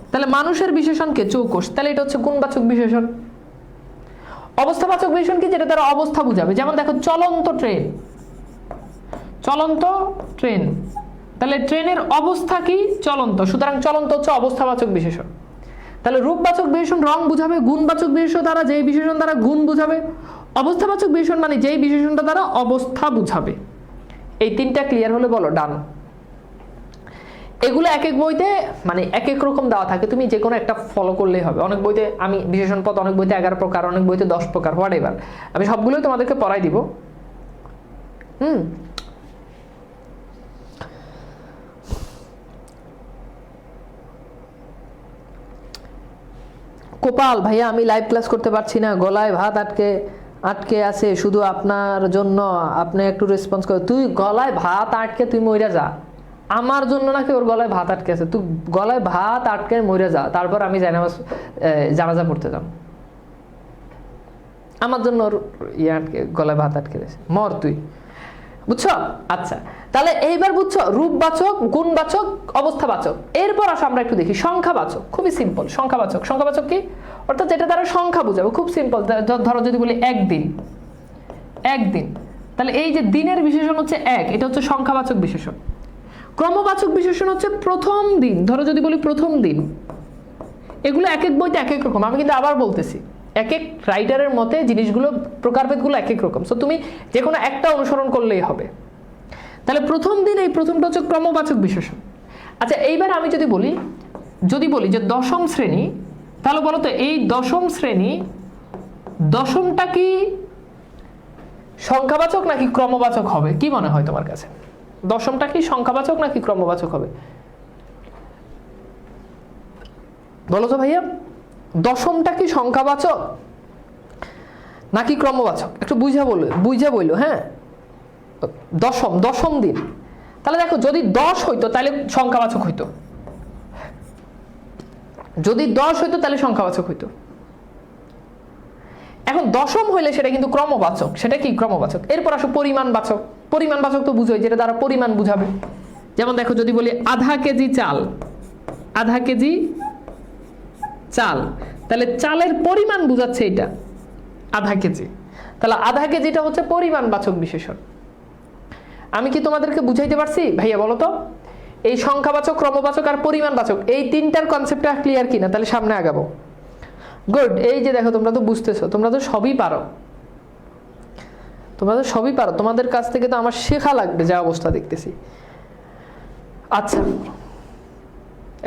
তাহলে মানুষের বিশেষণ কে? চৌকস, তাহলে এটা হচ্ছে গুণবাচক বিশেষণ। অবস্থাবাচক বিশেষণ কি? যেটা তারা অবস্থা বুঝাবে। যেমন দেখো চলন্ত ট্রেন, চলন্ত ট্রেন, তাহলে ট্রেনের অবস্থা কি? চলন্ত, সুতরাং চলন্ত হচ্ছে অবস্থাবাচক বিশেষণ। তাহলে রূপবাচক বিশেষণ রং বুঝাবে, গুণবাচক বিশেষণ দ্বারা যেই বিশেষণ দ্বারা গুণ বুঝাবে, অবস্থাবাচক বিশেষণ মানে যেই বিশেষণটা দ্বারা অবস্থা বুঝাবে। এই তিনটা ক্লিয়ার হলে বলো ডান। এগুলো এক এক বইতে মানে এক এক রকম দেওয়া থাকে, তুমি যে কোনো একটা ফলো করলেই হবে। অনেক বইতে আমি বিশেষণ পদ, অনেক বইতে 11 প্রকার, অনেক বইতে 10 প্রকার, হোয়াট এভার। আমি সবগুলোই তোমাদেরকে পড়াই দিব। কোপাল ভাইয়া আমি লাইভ ক্লাস করতে পারছি না, গলায় ভাত আটকে আছে, শুধু আপনার জন্য, আপনি একটু রেসপন্স করো। তুই গলায় ভাত আটকে তুই মইরা যা, আমার জন্য নাকি ওর গলায় ভাত আটকে আছে? তুই গলায় ভাত আটকে মইরা যা, তারপর আমি জানাজা পড়তে যাব। আমার জন্য ওর আটকে গলায় ভাত আটকে আছে, মর তুই, বুঝছো? আচ্ছা তাহলে এইবার বুঝছো রূপবাচক, গুণবাচক, অবস্থাবাচক। এরপর আসো আমরা একটু দেখি সংখ্যাবাচক। খুবই সিম্পল সংখ্যাবাচক। সংখ্যাবাচক কি? অর্থাৎ যেটা দ্বারা সংখ্যা বুঝাবে, খুব সিম্পল। ধরো যদি বলি একদিন, একদিন, তাহলে এই যে দিনের বিশেষণ হচ্ছে এক, এটা হচ্ছে সংখ্যাবাচক বিশেষণ। ক্রমবাচক বিশেষণ হচ্ছে প্রথম দিন, ধরো যদি বলি প্রথম দিন। এগুলো এক এক বইতে এক এক রকম, আমি কিন্তু আবার বলতেছি এক এক রাইটারের মতে জিনিসগুলো প্রকারভেদগুলো এক এক রকম। সো তুমি যে কোনো একটা অনুসরণ করলেই হবে। তাহলে প্রথম দিন, এই প্রথমটা হচ্ছে ক্রমবাচক বিশেষণ। আচ্ছা এইবার আমি যদি বলি যে দশম শ্রেণী, তাহলে বলো তো এই দশম শ্রেণী, দশমটা কি সংখ্যাবাচক নাকি ক্রমবাচক হবে? কি মনে হয় তোমার কাছে? দশমটা কি সংখ্যাবাচক নাকি ক্রমবাচক হবে? বলো তো ভাইয়া, দশমটা কি সংখ্যাবাচক নাকি ক্রমবাচক? একটু বুঝা বললো। হ্যাঁ, দশম দিন। তাহলে দেখো, যদি 10 হইতো তাহলে সংখ্যাবাচক হইতো, যদি 10 হইতো তাহলে সংখ্যাবাচক হইতো। এখন দশম হইলে সেটা কিন্তু ক্রমবাচক। সেটা কি? ক্রমবাচক। এরপর আসো পরিমাণবাচক। পরিমাণবাচক তো বুঝোই, যেটা দ্বারা পরিমাণ বুঝাবে। যেমন দেখো, যদি বলি আধা কেজি চাল, আধা কেজি চাল, তাহলে চালের পরিমাণ বুঝাচ্ছে এটা আধা কেজি। তাহলে আধা কেজিটা হচ্ছে পরিমাণবাচক বিশেষণ। আমি কি তোমাদেরকে বুঝাইতে পারছি ভাইয়া? বলো তো, এই সংখ্যাবাচক, ক্রমবাচক আর পরিমাণবাচক, এই তিনটার কনসেপ্টটা ক্লিয়ার কিনা? তাহলে সামনে আগাবো। গুড। এই যে দেখো, তোমরা তো বুঝতেছো, তোমরা তো সবই পারো, তোমরা তো সবই পারো। তোমাদের কাছ থেকে তো আমার শেখা লাগবে, যা অবস্থা দেখতেছি। আচ্ছা,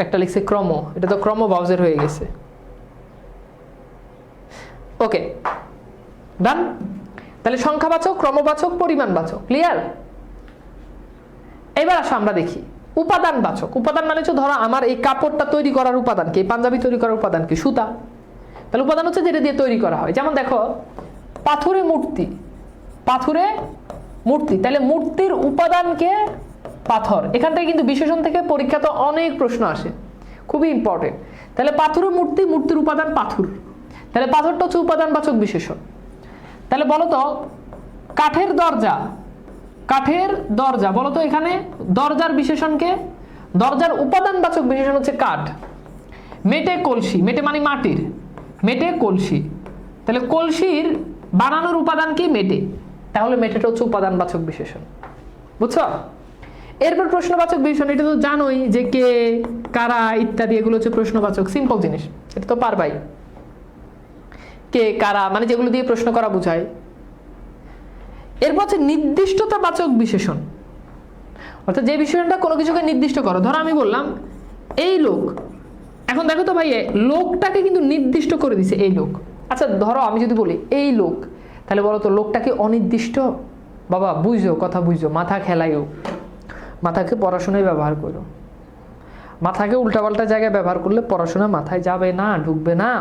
একটা লিখছে ক্রম, এটা তো ক্রম বাউজের হয়ে গেছে। ওকে, ডান। তাহলে সংখ্যাবাচক, ক্রমবাচক, পরিমাণবাচক, ক্লিয়ার? এবার আসো আমরা দেখি উপাদানবাচক। উপাদান মানে হচ্ছে, ধরো আমার এই কাপড়টা তৈরি করার উপাদান কি? পাঞ্জাবি তৈরি করার উপাদান কি? সুতা। তাহলে উপাদান হচ্ছে যেটা দিয়ে তৈরি করা হয়। যেমন দেখো, পাথুরে মূর্তি, পাথুরে মূর্তি, তাহলে মূর্তির উপাদানকে পাথর। এখান থেকে কিন্তু বিশেষণ থেকে পরীক্ষাতে অনেক প্রশ্ন আসে, খুবই ইম্পর্টেন্ট। তাহলে পাথুরে মূর্তি, মূর্তির উপাদান পাথর, তাহলে পাথরটা হচ্ছে উপাদানবাচক বিশেষণ। তাহলে বলো তো, কাঠের দরজা, কাঠের দরজা, বলো তো এখানে দরজার বিশেষণকে, দরজার উপাদানবাচক বিশেষণ হচ্ছে কাঠ। মেটে কলসি, মেটে মানে মাটির, মেটে কলসি, তাহলে কলসির বানানোর উপাদান কি? মেটে, তাহলে মেটেটা হচ্ছে উপাদানবাচক বিশেষণ। বুঝছো? এরপর প্রশ্নবাচক বিশেষণ, এটা তো জানোই যে কে, কারা ইত্যাদি, এগুলো হচ্ছে প্রশ্নবাচক। সিম্পল জিনিস, এটা তো পারবাই। কে, কারা মানে যেগুলো দিয়ে প্রশ্ন করা বোঝায়। এরপর হচ্ছে নির্দিষ্টতাবাচক বিশেষণ, অর্থাৎ যে বিশেষণটা কোনো কিছুকে নির্দিষ্ট করো। ধরো আমি বললাম এই লোক, এখন দেখো তো ভাই, লোকটাকে কিন্তু নির্দিষ্ট করে দিছে, এই লোক। আচ্ছা ধরো আমি যদি বলি এই লোক, তাহলে বলো তো লোকটা কি অনির্দিষ্ট? বাবা বুঝো, কথা বুঝো, মাথা খেলাইও, মাথাকে পড়াশোনায় ব্যবহার করো। মাথাকে উল্টাপাল্টা জায়গায় ব্যবহার করলে পড়াশোনা মাথায় যাবে না, ঢুকবে না।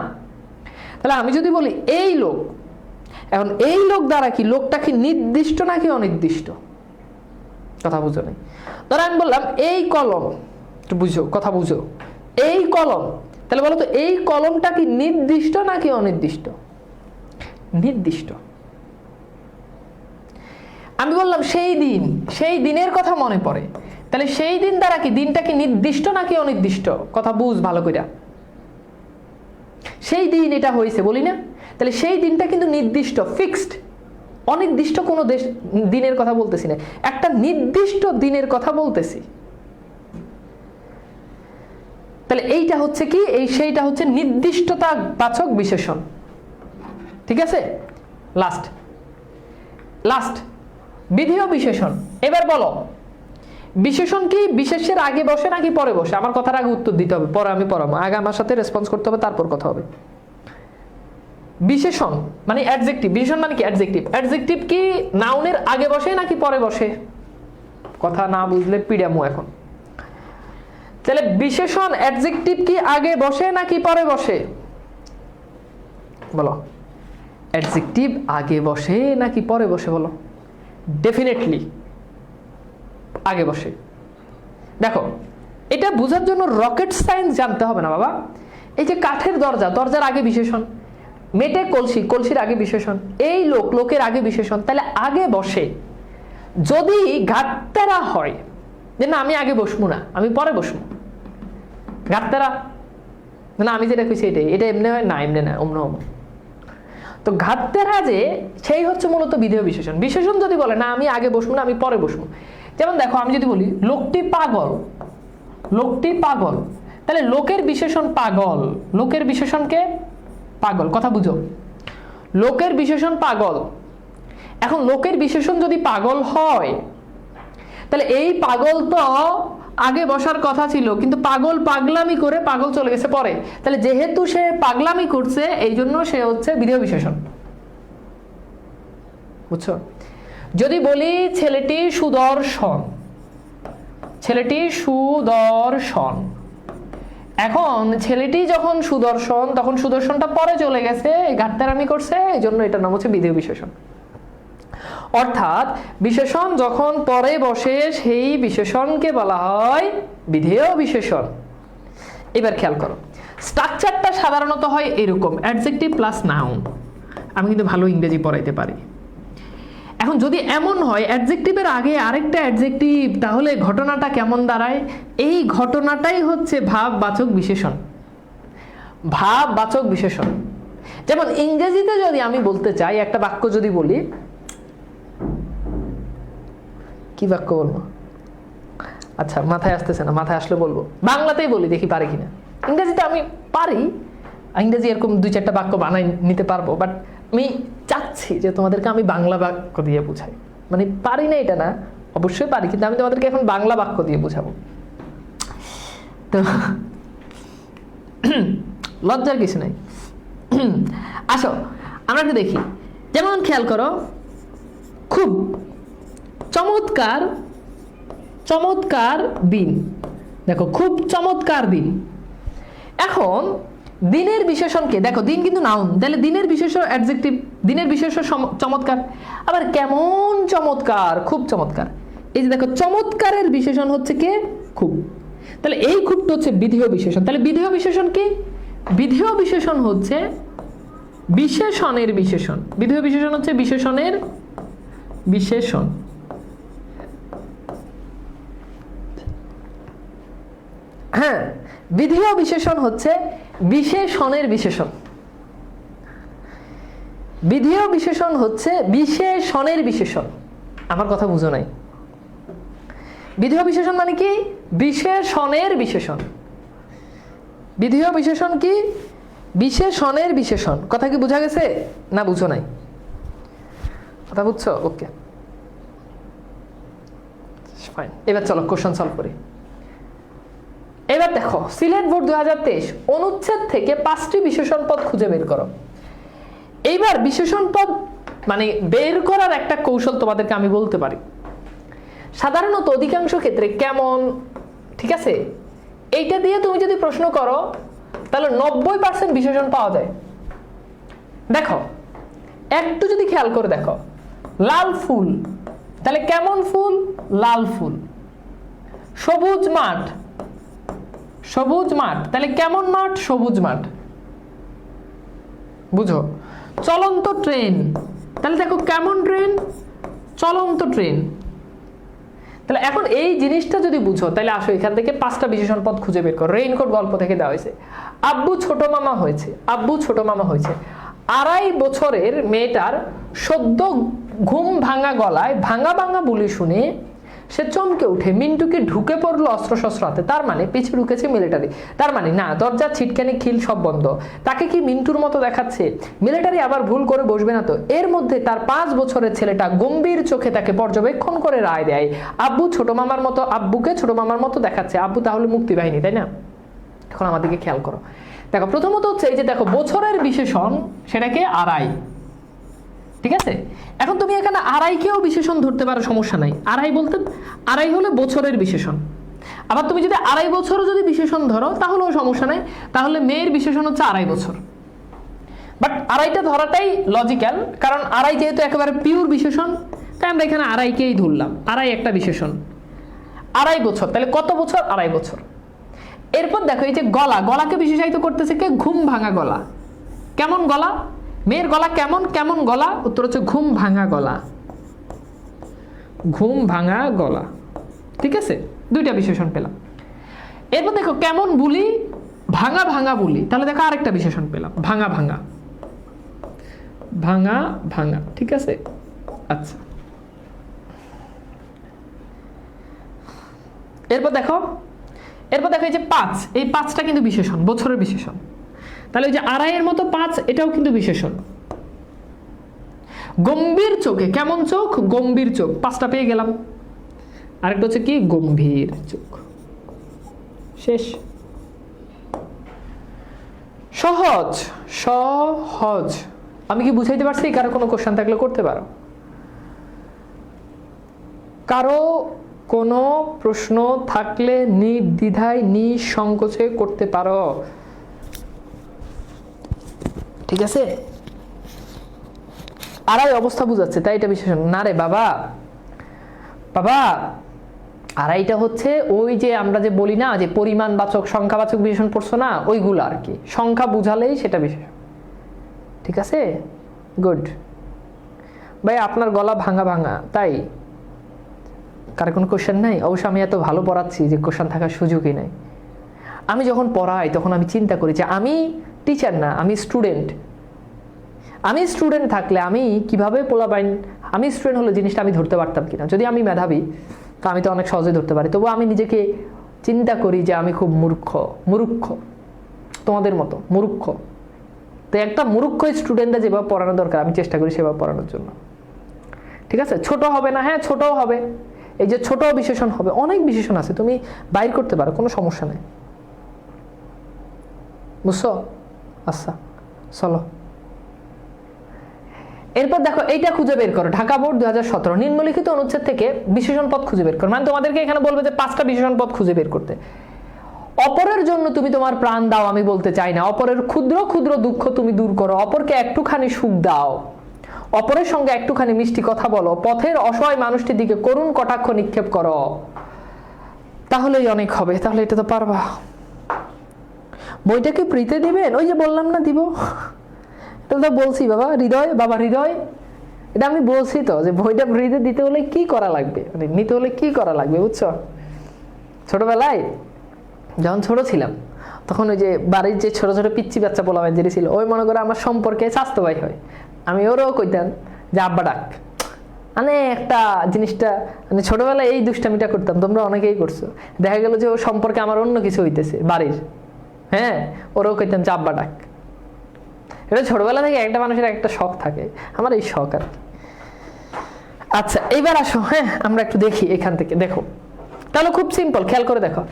তাহলে আমি যদি বলি এই লোক, এখন এই লোক দ্বারা কি লোকটা কি নির্দিষ্ট নাকি অনির্দিষ্ট? কথা বুঝো নাই। ধরো আমি বললাম এই কলম, একটু বুঝো, কথা বুঝো, এই কলম, তাহলে বলো তো এই কলমটা কি নির্দিষ্ট নাকি অনির্দিষ্ট? নির্দিষ্ট। আমি বললাম সেই দিন, সেই দিনের কথা মনে পড়ে, তাহলে সেই দিন দ্বারা কি দিনটা কি নির্দিষ্ট নাকি অনির্দিষ্ট? কথা বুঝ ভালো করে। সেই দিন এটা হয়েছে বলি না, তাহলে সেই দিনটা কিন্তু নির্দিষ্ট, ফিক্সড। অনির্দিষ্ট কোনো দিনের কথা বলতেছি না, একটা নির্দিষ্ট দিনের কথা বলতেছি। তাহলে এইটা হচ্ছে কি, এই সেইটা হচ্ছে নির্দিষ্টতাবাচক বিশেষণ। ঠিক আছে? লাস্ট বিধেয় বিশেষণ। এবার বলো, বিশেষণ কি বিশেষের আগে বসে নাকি পরে বসে? আমার কথার আগে উত্তর দিতে হবে, পরে আমি পড়াবো। আগে আমার সাথে রেসপন্স করতে হবে, তারপর কথা হবে। বিশেষণ মানে অ্যাডজেক্টিভ, বিশেষণ মানে কি? অ্যাডজেক্টিভ। অ্যাডজেক্টিভ কি নাউনের আগে বসে নাকি পরে বসে? কথা না বুঝলে পিড়ামু এখন। তাহলে বিশেষণ অ্যাডজেক্টিভ কি আগে বসে নাকি পরে বসে? বলো, অ্যাডজেক্টিভ আগে বসে নাকি পরে বসে? বলো। ডেফিনেটলি আগে বসে। দেখো, এটা বোঝার জন্য রকেট সায়েন্স জানতে হবে না বাবা। এই যে কাঠের দরজা, দরজার আগে বিশেষণ। মেটে কলসি, কলসির আগে বিশেষণ। এই লোক, লোকের আগে বিশেষণ। তাহলে আগে বসে। যদি ঘাটতেরা হয় যে না আমি আগে বসবো না, আমি পরে বসবো, ঘাটতেরা না, আমি যেটা কইছি এটাই, এটা এমনি হয় না, এমনি না, অমন অমন। তো ঘাটতেরা যে, সেই হচ্ছে মূলত বিধেয় বিশেষণ। বিশেষণ যদি বলে না আমি আগে বসবো না, আমি পরে বসবো। যেমন দেখো, আমি যদি বলি লোকটি পাগল, লোকটি পাগল, তাহলে লোকের বিশেষণ পাগল, লোকের বিশেষণকে পাগল। কথা বুঝো, লোকের বিশেষণ পাগল। এখন লোকের বিশেষণ যদি পাগল হয়, তাহলে এই পাগল তো আগে বসার কথা ছিল, কিন্তু পাগল পাগলামি করে পাগল চলে গেছে পরে। তাহলে যেহেতু সে পাগলামি করছে, এই জন্য সে হচ্ছে বিধেয় বিশেষণ। বুঝছো? যদি বলি ছেলেটি সুদর্শন, ছেলেটি সুদর্শন, এখন ছেলেটি যখন সুদর্শন, তখন সুদর্শনটা পরে চলে গেছে, ঘাটতারামি করছে, এই জন্য এটার নাম হচ্ছে বিধেয় বিশেষণ। অর্থাৎ বিশেষণ যখন পরে বসে সেই বিশেষণকে বলা হয় বিধেয় বিশেষণ। এবার খেয়াল করো, স্ট্রাকচারটা সাধারণত হয় এরকম, অ্যাডজেক্টিভ প্লাস নাউন। আমি কিন্তু ভালো ইংরেজি পড়াইতে পারি। এখন যদি এমন হয় অ্যাডজেক্টিভের আগে আরেকটা অ্যাডজেক্টিভ, তাহলে ঘটনাটা কেমন দাঁড়ায়? এই ঘটনাটাই হচ্ছে ভাববাচক বিশেষণ। ভাববাচক বিশেষণ। যেমন ইংরেজিতে যদি আমি বলতে চাই, একটা বাক্য যদি বলি, কি বাক্য বলবো? আচ্ছা মাথায় আসতেছে না, মাথায় আসলে বলবো। বাংলাতেই বলি, দেখি পারি কিনা। ইংরেজিতে আমি পারি, ইংরেজি এরকম 2-4টা বাক্য বানাই নিতে পারবো, বাট আমি চাচ্ছি যে তোমাদেরকে আমি বাংলা বাক্য দিয়ে বুঝাই। মানে পারি না এটা না, অবশ্যই পারি, কিন্তু আমি তোমাদেরকে এখন বাংলা বাক্য দিয়ে বুঝাবো। তো লজ্জার কিছু নাই। আসো আমরা একটু দেখি। যেমন খেয়াল করো, খুব চমৎকার চমৎকার দিন। দেখো, খুব চমৎকার দিন। এখন দিনের বিশেষণকে দেখো, দিন কিন্তু নাউন, তাহলে দিনের বিশেষণ অ্যাডজেক্টিভ, দিনের বিশেষণ চমৎকার। আবার কেমন চমৎকার, খুব চমৎকার। এই যে দেখো, চমৎকারের বিশেষণ হচ্ছে কে? খুব। তাহলে এই খুবটা হচ্ছে বিধেয় বিশেষণ। তাহলে বিধেয় বিশেষণ কি? বিধেয় বিশেষণ হচ্ছে বিশেষণের বিশেষণ। বিধেয় বিশেষণ হচ্ছে বিশেষণের বিশেষণ। হ্যাঁ, বিধেয় বিশেষণ হচ্ছে বিশেষণের বিশেষণ। বিধেয় বিশেষণ হচ্ছে বিশেষণের বিশেষণ। আমার কথা বুঝো নাই? বিধেয় বিশেষণ মানে কি? বিশেষণের বিশেষণ। বিধেয় বিশেষণ কি? বিশেষণের বিশেষণ। কথা কি বোঝা গেছে না বুঝো নাই? কথা বুঝছো? ওকে, ফাইন। এবার চলো কোশ্চেন সলভ করি। এবার দেখো, সিলেট বোর্ড 2023 অনুচ্ছেদ থেকে 5টি বিশেষণ পদ খুঁজে বের করো। এইবার বিশেষণ পদ মানে বের করার একটা কৌশল তোমাদেরকে আমি বলতে পারি। সাধারণত অধিকাংশ ক্ষেত্রে কেমন, ঠিক আছে, এইটা দিয়ে তুমি যদি প্রশ্ন করো তাহলে 90% বিশেষণ পাওয়া যায়। দেখো একটু যদি খেয়াল করে দেখো, লাল ফুল, তাহলে কেমন ফুল? লাল ফুল। সবুজ মাঠ, সবুজ মাঠ, তাহলে কেমন মাঠ? সবুজ মাঠ। বুঝো? চলন্ত ট্রেন, তাহলে দেখো কেমন ট্রেন? চলন্ত ট্রেন। তাহলে এখন এই জিনিসটা যদি বুঝো, তাহলে আসো এখান থেকে 5টা বিশেষণ পদ খুঁজে বের করো। রেইনকোট গল্প থেকে দেওয়া হয়েছে। আব্বু ছোট মামা হয়েছে, আব্বু ছোট মামা হয়েছে। 2.5 বছরের মেয়েটার সদ্য ঘুম ভাঙা গলায় ভাঙা ভাঙা বুলি শুনে সে চমকে উঠে মিন্টুকে ঢুকে পড়লো অস্ত্রশস্ত্র হাতে। তার মানে পিছু ঢুকেছে মিলিটারি। তার মানে না, দরজা ছিটকানি খিল সব বন্ধ। তাকে কি মিন্টুর মতো দেখাচ্ছে? মিলিটারি আবার ভুল করে বসবে না তো? এর মধ্যে তার 5 বছরের ছেলেটা গম্ভীর চোখে তাকে পর্যবেক্ষণ করে রায় দেয়, আব্বু ছোট মামার মতো, আব্বুকে ছোট মামার মতো দেখাচ্ছে। আব্বু তাহলে মুক্তিবাহিনী, তাই না? এখন আমাদেরকে খেয়াল করো। দেখো প্রথমত হচ্ছে এই যে দেখো, বছরের বিশেষণ সেটাকে 2.5, ঠিক আছে? এখন তুমি এখানে 2.5কেও বিশেষণ ধরতে পারো, সমস্যা নাই। 2.5 বলতে 2.5 হলে বছরের বিশেষণ। আবার তুমি যদি 2.5 বছরও যদি বিশেষণ ধরো তাহলেও সমস্যা নাই। তাহলে মেয়ের বিশেষণ হচ্ছে 2.5 বছর। বাট 2.5টা ধরাটাই লজিক্যাল, কারণ 2.5 যেহেতু একেবারে পিওর বিশেষণ, তাই আমরা এখানে 2.5কেই ধরলাম। 2.5 একটা বিশেষণ, 2.5 বছর। তাহলে কত বছর? 2.5 বছর। এরপর দেখো এই যে গলা, গলাকে বিশেষায়িত করতেছে কে? ঘুম ভাঙা গলা। কেমন গলা? মেয়ের গলা কেমন? কেমন গলা? উত্তর হচ্ছে ঘুম ভাঙা গলা। ঘুম ভাঙা গলা, ঠিক আছে? 2টা বিশেষণ পেলাম। এরপর দেখো কেমন বুলি, ভাঙা ভাঙা বুলি। তাহলে দেখো আরেকটা বিশেষণ পেলাম, ভাঙা ভাঙা, ভাঙা ভাঙা, ঠিক আছে? আচ্ছা, এরপর দেখো এই যে 5, এই 5টা কিন্তু বিশেষণ, বছরের বিশেষণ। তাহলে ওই যে 2.5 এর মতো 5, এটাও কিন্তু বিশেষণ। গম্ভীর চোখে, কেমন চোখ? গম্ভীর চোখ। 5টা পেয়ে গেলাম। আরেকটা হচ্ছে কি? গম্ভীর চোখ। শেষ। সহজ, সহজ। আমি কি বুঝাইতে পারছি? কারো কোনো কোশ্চেন থাকলে করতে পারো। কারো কোনো প্রশ্ন থাকলে নির্দ্বিধায় নিঃসংকোচে করতে পারো, ঠিক আছে? আড়াই অবস্থা বুঝাচ্ছে তাই এটা বিশেষণ না রে বাবা। বাবা আড়াইটা হচ্ছে ওই যে আমরা যে বলি না যে পরিমাণবাচক সংখ্যাবাচক বিশেষণ পড়ছো না, ওইগুলো আর কি, সংখ্যা বুঝালেই সেটা বিশেষণ, ঠিক আছে? গুড ভাই, আপনার গলা ভাঙা ভাঙা, তাই কার কোনো কোশ্চেন নাই? অবশ্য আমি এত ভালো পড়াচ্ছি যে কোশ্চেন থাকার সুযোগই নাই। আমি যখন পড়াই তখন আমি চিন্তা করি যে আমি টিচার না, আমি স্টুডেন্ট। আমি স্টুডেন্ট থাকলে আমি কিভাবে পোলাপাইন, আমি স্টুডেন্ট হলে জিনিসটা আমি ধরতে পারতাম কিনা। যদি আমি মেধাবী তো আমি তো অনেক সহজে ধরতে পারি, তবু আমি নিজেকে চিন্তা করি যে আমি খুব মূর্খ, তোমাদের মতো মূর্খ। তো একটা মূর্খ স্টুডেন্টরা যেভাবে পড়ানো দরকার আমি চেষ্টা করি সেভাবে পড়ানোর জন্য, ঠিক আছে? ছোট হবে না, হ্যাঁ ছোটও হবে, এই যে ছোট বিশেষণ হবে, অনেক বিশেষণ আছে, তুমি বাইর করতে পারো, কোনো সমস্যা নেই, বুঝছো? আচ্ছা চলো এরপর দেখো এইটা খুঁজে বের করো। ঢাকা বোর্ড 2017 নিম্নলিখিত অনুচ্ছেদ থেকে বিশেষণ পদ খুঁজে বের করো। মানে তোমাদেরকে এখানে বলবে যে 5টা বিশেষণ পদ খুঁজে বের করতে। অপরের জন্য তুমি তোমার প্রাণ দাও, আমি বলতে চাই না। অপরের ক্ষুদ্র ক্ষুদ্র দুঃখ তুমি দূর করো, অপরকে একটুখানি সুখ দাও, অপরের সঙ্গে একটুখানি মিষ্টি কথা বলো, পথের অসহায় মানুষটির দিকে করুণ কটাক্ষ নিক্ষেপ করো, তাহলেই অনেক হবে। তাহলে এটা তো পারবা। বইটাকে প্রীতে দিবেন? ওই যে বললাম না দিব, এটা তো বলছি বাবা, হৃদয় বাবা হৃদয়, এটা আমি বলছি তো যে বইটা ফ্রিতে দিতে হলে কি করা লাগবে, মানে নিতে হলে কি করা লাগবে, বুঝছো? ছোটবেলায় যখন ছোট ছিলাম তখন ওই যে বাড়ির যে ছোট ছোট পিচ্চি বাচ্চা পোলাপান যেটি ছিল, ওই মনে করে আমার সম্পর্কে স্বাস্থ্য ভাই হয়, আমি ওরও কইতাম যে আব্বা ডাক। মানে একটা জিনিসটা মানে ছোটবেলায় এই দুষ্টামিটা করতাম, তোমরা অনেকেই করছো। দেখা গেল যে ও সম্পর্কে আমার অন্য কিছু হইতেছে বাড়ির, হ্যাঁ, ওরও কইতাম যে আব্বা ডাক। এটা ছোটবেলা থেকে একটা মানুষের একটা শখ থাকে, আমার এই শখ আর কি। আচ্ছা এইবার আসো, হ্যাঁ আমরা একটু দেখি এখান থেকে। দেখো তাহলে খুব সিম্পল, খেয়াল করে দেখো,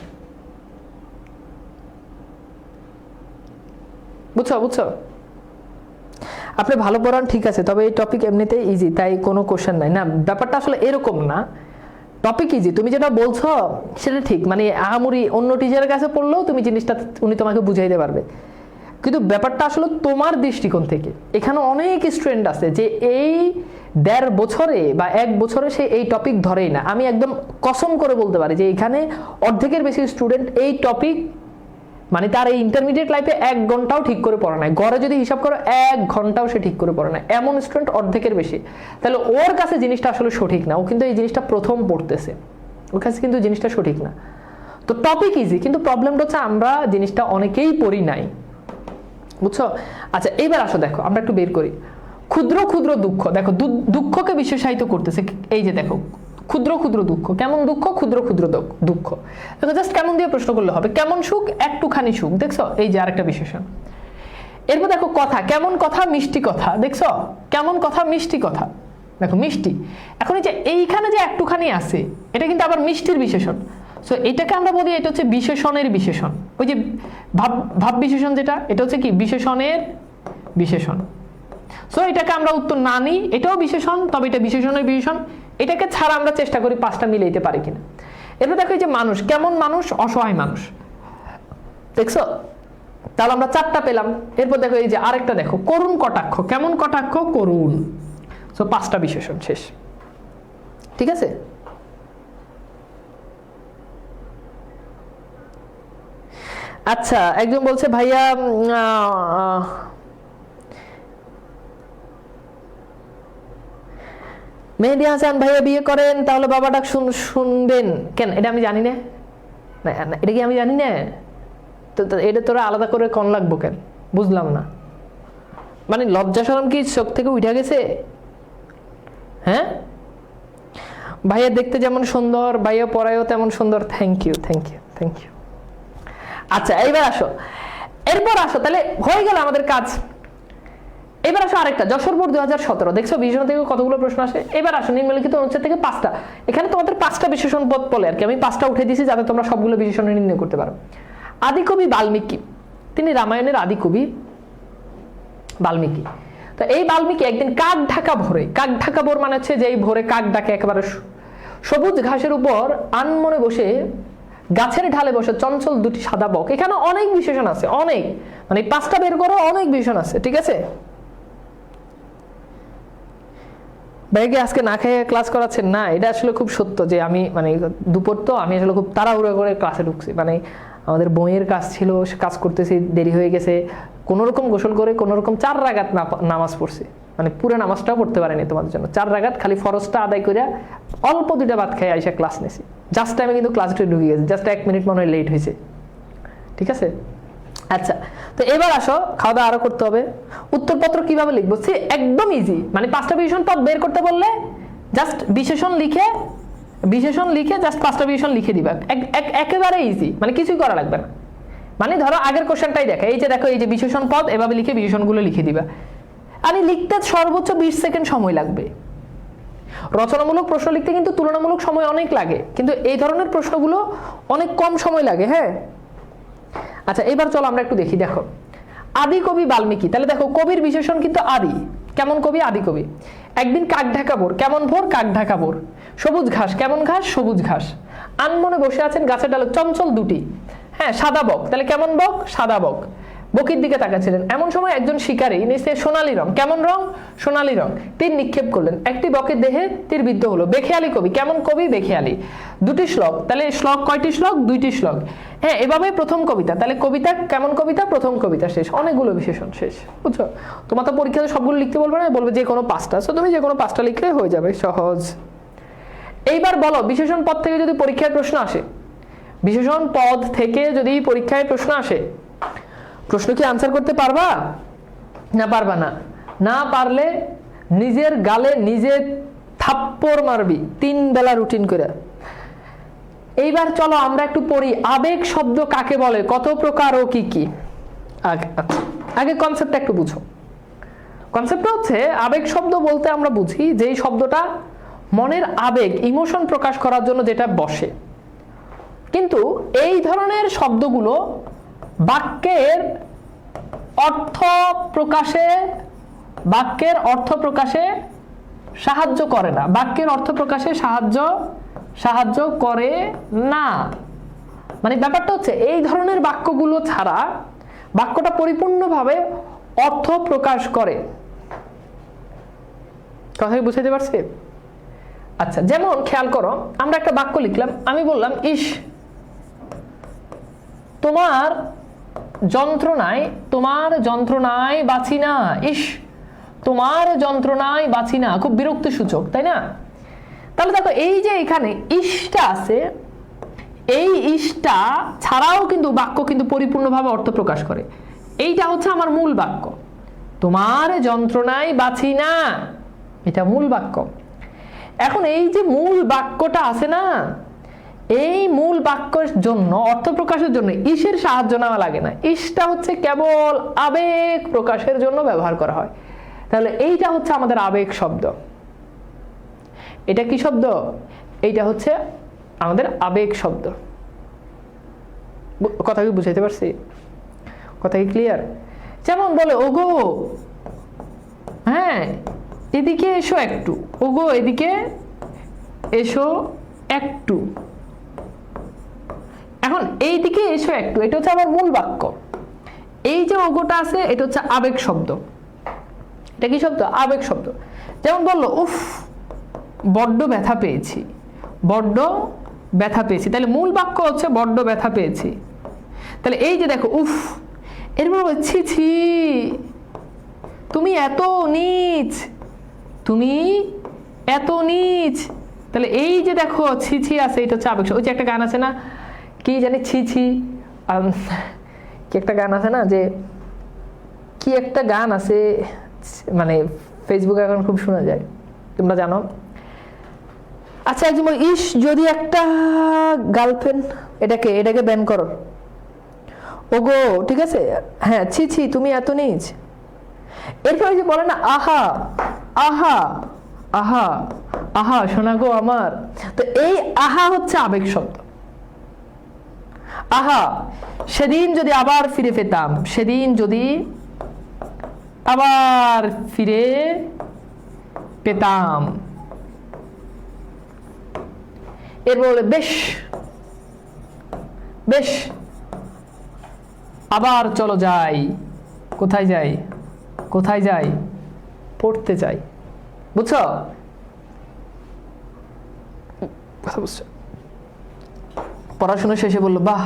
বুঝছো? আপনি ভালো পড়ান ঠিক আছে, তবে এই টপিক এমনিতেই ইজি, তাই কোনো কোশ্চেন নাই। না ব্যাপারটা আসলে এরকম না, টপিক ইজি, তুমি যেটা বলছো সেটা ঠিক, মানে আহামরি অন্য টিচারের কাছে পড়লেও তুমি জিনিসটা উনি তোমাকে বুঝাইতে পারবে, কিন্তু ব্যাপারটা আসলে তোমার দৃষ্টিকোণ থেকে। এখানে অনেক স্টুডেন্ট আছে যে এই 1.5 বছরে বা 1 বছরে সে এই টপিক ধরেই না। আমি একদম কসম করে বলতে পারি যে এখানে অর্ধেকের বেশি স্টুডেন্ট এই টপিক মানে তার এই ইন্টারমিডিয়েট লাইফে 1 ঘন্টাও ঠিক করে পড়া নাই, গড়ে যদি হিসাব করো 1 ঘন্টাও সে ঠিক করে পড়ে না, এমন স্টুডেন্ট অর্ধেকের বেশি। তাহলে ওর কাছে জিনিসটা আসলে সঠিক না, ও কিন্তু এই জিনিসটা প্রথম পড়তেছে, ওর কাছে কিন্তু জিনিসটা সঠিক না। তো টপিক ইজি, কিন্তু প্রবলেমটা হচ্ছে আমরা জিনিসটা অনেকেই পড়ি নাই, বুঝছো? আচ্ছা এইবার আসো দেখো আমরা একটু বের করি ক্ষুদ্র ক্ষুদ্র দুঃখ। দেখো দুঃখকে বিশেষায়িত করতেছে, এই যে দেখো ক্ষুদ্র ক্ষুদ্র দুঃখ, কেমন দুঃখ? ক্ষুদ্র ক্ষুদ্র দুঃখ। দেখো জাস্ট কেমন দিয়ে প্রশ্ন করলে হবে, কেমন সুখ? একটুখানি সুখ, দেখছো? এই যে আরেকটা বিশেষণ। এরপর দেখো কথা, কেমন কথা? মিষ্টি কথা, দেখছো? কেমন কথা? মিষ্টি কথা, দেখো মিষ্টি। এখন এই যে এইখানে যে একটুখানি আছে, এটা কিন্তু আবার মিষ্টির বিশেষণ। সো এটাকে আমরা বলি এটা হচ্ছে বিশেষণের বিশেষণ। ওই যে ভাব বিশেষণ যেটা, এটা হচ্ছে কি বিশেষণের বিশেষণ। সো এটাকে আমরা উত্তর না নিই, এটাও বিশেষণ, তবে এটা বিশেষণের বিশেষণ। এটাকে ছাড়া আমরা চেষ্টা করি 5টা মিলাইতে পারি কিনা। এরপর দেখো এই যে মানুষ, কেমন মানুষ? অসহায় মানুষ, দেখছো? তাহলে আমরা 4টা পেলাম। এরপর দেখো এই যে আরেকটা দেখো করুণ কটাক্ষ, কেমন কটাক্ষ? করুণ। সো 5টা বিশেষণ শেষ, ঠিক আছে? আচ্ছা একজন বলছে ভাইয়া মেহেদী হাসান ভাইয়া বিয়ে করেন, তাহলে বাবা ডাক শুনবেন কেন? এটা আমি জানি না, এটা কি আমি জানি না? তো এটা তোরা আলাদা করে কোন লাগবো কেন? বুঝলাম না, মানে লজ্জা শরম কি চোখ থেকে উঠে গেছে? হ্যাঁ ভাইয়া দেখতে যেমন সুন্দর, ভাইয়া পড়ায়ও তেমন সুন্দর। Thank you. আচ্ছা এইবার আসো, এরপর আসো, তাহলে হয়ে গেল আমাদের কাজ। এবার আসো আরেকটা, যশোর বোর্ড 2017, দেখছো বিশেষণ থেকে কতগুলো প্রশ্ন আসে। এবার আসো নিম্নলিখিত অনুচ্ছেদ থেকে 5টা, এখানে তোমাদের 5টা বিশেষণ পদ বলে আর কি, আমি 5টা উঠে দিয়েছি যাতে তোমরা সবগুলো বিশেষণ নির্ণয় করতে পারো। আদিকবি বাল্মীকি, তিনি রামায়ণের আদিকবি বাল্মীকি। তো এই বাল্মীকি একদিন কাক ঢাকা ভোরে, কাক ঢাকা ভোর মানে হচ্ছে যে এই ভোরে কাক ডাকে একেবারে সবুজ ঘাসের উপর আনমনে বসে গাছের ঢালে বসে চঞ্চল দুটি সাদা বক। এখানে অনেক বিশেষণ আছে, অনেক, মানে 5টা বের করো, অনেক বিশেষণ আছে, ঠিক আছে। ভাইকে আজকে না খেয়ে ক্লাস করাচ্ছেন না, এটা আসলে খুব সত্য যে আমি মানে দুপুর তো আমি আসলে খুব তাড়াহুড়ো করে ক্লাসে ঢুকছি, মানে আমাদের বইয়ের কাজ ছিল, কাজ করতেছি, দেরি হয়ে গেছে, কোনোরকম গোসল করে কোনোরকম 4 রাকাত নামাজ পড়ছি, মানে পুরো নামাজটাও পড়তে পারিনি তোমাদের জন্য, 4 রাকাত খালি ফরজটা আদায় করে অল্প 2টা ভাত খেয়ে আইসা ক্লাস নিয়েছি। জাস্ট টাইমে কিন্তু ক্লাসটা ঢুকে গেছে, জাস্ট 1 মিনিট মনে হয় লেট হয়েছে, ঠিক আছে। আচ্ছা, তো এবার আসো, খাওয়া দাওয়া আরো করতে হবে। উত্তরপত্র কিভাবে লিখবো? একদম ইজি, মানে 5টা বিশেষণ পদ বের করতে বললে জাস্ট বিশেষণ লিখে জাস্ট 5টা বিশেষণ লিখে দিবা, একেবারে ইজি, মানে কিছুই করা লাগবে না। মানে ধরো আগের কোশ্চেনটাই দেখো, এই যে দেখো, এই যে বিশেষণ পদ, এভাবে লিখে বিশেষণগুলো লিখে দিবা। আর লিখতে সর্বোচ্চ 20 সেকেন্ড সময় লাগবে। রচনামূলক প্রশ্ন লিখতে কিন্তু তুলনামূলক সময় অনেক লাগে, কিন্তু এই ধরনের প্রশ্নগুলো অনেক কম সময় লাগে, হ্যাঁ। আচ্ছা, এবার চলো আমরা একটু দেখি। দেখো, আদি কবি বাল্মীকি, তাহলে দেখো কবির বিশেষণ কিন্তু আদি। কেমন কবি? আদি কবি। একদিন কাক ঢাকা ভোর, কেমন ভোর? কাক ঢাকা ভোর। সবুজ ঘাস, কেমন ঘাস? সবুজ ঘাস। আনমনে বসে আছেন গাছের ডালে চঞ্চল দুটি, হ্যাঁ, সাদা বক, তাহলে কেমন বক? সাদা বক। বকির দিকে তাকাচ্ছিলেন, এমন সময় একজন শিকারী নিচে সোনালী রং, কেমন রং? সোনালী রং, তীর নিক্ষেপ করলেন, একটি বকের দেহে তীর বিদ্ধ হলো। বেখেয়ালি কবি, কেমন কবি? বেখেয়ালি। 2টি শ্লোক, তাহলে শ্লোক কয়টি শ্লোক? 2টি শ্লোক, হ্যাঁ। এভাবে প্রথম কবিতা, তাহলে কবিতা কেমন কবিতা? প্রথম কবিতা শেষ। অনেকগুলো বিশেষণ শেষ, বুঝছো? তোমার তো পরীক্ষাতে সবগুলো লিখতে বলবে না, বলবে যে কোনো 5টা, সো তুমি যে কোনো 5টা লিখলে হয়ে যাবে, সহজ। এইবার বলো, বিশেষণ পদ থেকে যদি পরীক্ষায় প্রশ্ন আসে, বিশেষণ পদ থেকে যদি পরীক্ষায় প্রশ্ন আসে, প্রশ্ন কি আনসার করতে পারবা না পারবা না? না পারলে নিজের গালে নিজে থাপ্পড় মারবি 3 বেলা রুটিন করে। এইবার চলো আমরা একটু পড়ি, আবেগ শব্দ কাকে বলে, কত প্রকার ও কি কি। আগে কনসেপ্টটা একটু বুঝো। কনসেপ্টটা হচ্ছে, আবেগ শব্দ বলতে আমরা বুঝি যেই শব্দটা মনের আবেগ, ইমোশন প্রকাশ করার জন্য যেটা বসে। কিন্তু এই ধরনের শব্দগুলো বাক্যের অর্থ প্রকাশে সাহায্য করে না, বাক্যের অর্থ প্রকাশে সাহায্য করে না। মানে ব্যাপারটা হচ্ছে, এই ধরনের বাক্যগুলো ছাড়া বাক্যটা পরিপূর্ণভাবে অর্থ প্রকাশ করে। কথা কি বুঝাইতে পারছি? আচ্ছা, যেমন খেয়াল করো, আমরা একটা বাক্য লিখলাম, আমি বললাম, ইস তোমার যন্ত্রণায় বাঁচি না। ইস তোমার যন্ত্রণায় বাঁচি না, খুব বিরক্তি সূচক, তাই না? তাহলে দেখো, এই যে এখানে ইসটা আছে, এই ইসটা ছাড়াও কিন্তু বাক্য কিন্তু পরিপূর্ণভাবে অর্থ প্রকাশ করে। এইটা হচ্ছে আমার মূল বাক্য, তোমার যন্ত্রণায় বাঁচি না, এটা মূল বাক্য। এখন এই যে মূল বাক্যটা আছে না, এই মূল বাক্যের জন্য, অর্থ প্রকাশের জন্য ইসের সাহায্য নেওয়া লাগে না। ইসটা হচ্ছে কেবল আবেগ প্রকাশের জন্য ব্যবহার করা হয়। তাহলে এইটা হচ্ছে আমাদের আবেগ শব্দ। এটা কি শব্দ? এইটা হচ্ছে আমাদের আবেগ শব্দ। কথা কি বুঝাইতে পারছি? কথা কি ক্লিয়ার? যেমন বলে, ওগো হ্যাঁ এদিকে এসো একটু, ওগো এদিকে এসো একটু। এখন এই দিকে এসো একটু, এটা হচ্ছে আমার মূল বাক্য। এই যে ওগোটা আছে, এটা হচ্ছে আবেগ শব্দ। এটা কি শব্দ? আবেগ শব্দ। যেমন বললো, উফ বড্ড ব্যথা পেয়েছি, বড্ড ব্যথা পেয়েছি, তাহলে মূল বাক্য হচ্ছে বড্ড ব্যথা পেয়েছি। তাহলে এই যে দেখো, উফ, এরপর ছি ছি তুমি এত নীচ, তুমি এত নীচ। তাহলে এই যে দেখো ছি ছি আছে, এটা হচ্ছে আবেগ। ওই যে একটা গান আছে না, কি জানি, ছি ছি, কি একটা গান আছে না, যে কি একটা গান আছে, মানে ফেসবুকে এখন খুব শোনা যায়, তোমরা জানো। আচ্ছা, একজন বল, ইস যদি একটা গার্লফ্রেন্ড, এটাকে ব্যান করো, ওগো, ঠিক আছে, হ্যাঁ, ছি ছি তুমি এত নীচ। এরপরে যে বলে না, আহা আহা আহা আহা শোনা গো আমার, তো এই আহা হচ্ছে আবেগ শব্দ। আহা, সেদিন যদি আবার ফিরে পেতাম, সেদিন যদি আবার ফিরে পেতাম, এরপর বলে বেশ, বেশ, আবার চলো যাই। কোথায় যাই? কোথায় যাই? পড়তে যাই। বুঝছো? কথা বুঝছো? পড়াশোনা শেষে বললো, বাহ,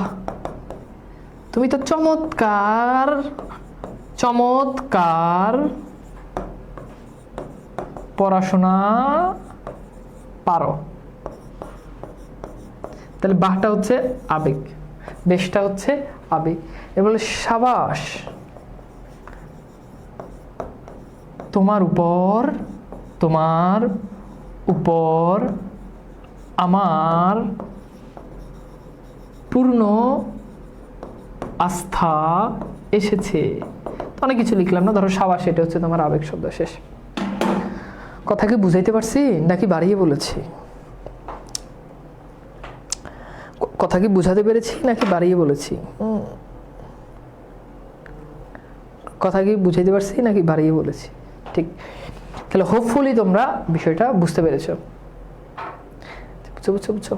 তুমি তো চমৎকার চমৎকার পড়াশোনা পারো। তাহলে বাহটা হচ্ছে আবেগ, বেশটা হচ্ছে আবেগ। এর বলে সাবাস, তোমার উপর আমার পূর্ণ আস্থা এসেছে। অনেক কিছু লিখলাম না, ধরো সাবাস, এটা হচ্ছে তোমার আবেগ শব্দ। শেষ। কথা কি বুঝাইতে পারছি নাকি বাড়িয়ে বলেছি? কথা কি বুঝাতে পেরেছি নাকি বাড়িয়ে বলেছি? কথা কি বুঝাইতে পারছি নাকি বাড়িয়ে বলেছি? ঠিক। তাহলে হোপফুলি তোমরা বিষয়টা বুঝতে পেরেছো। বুঝছো?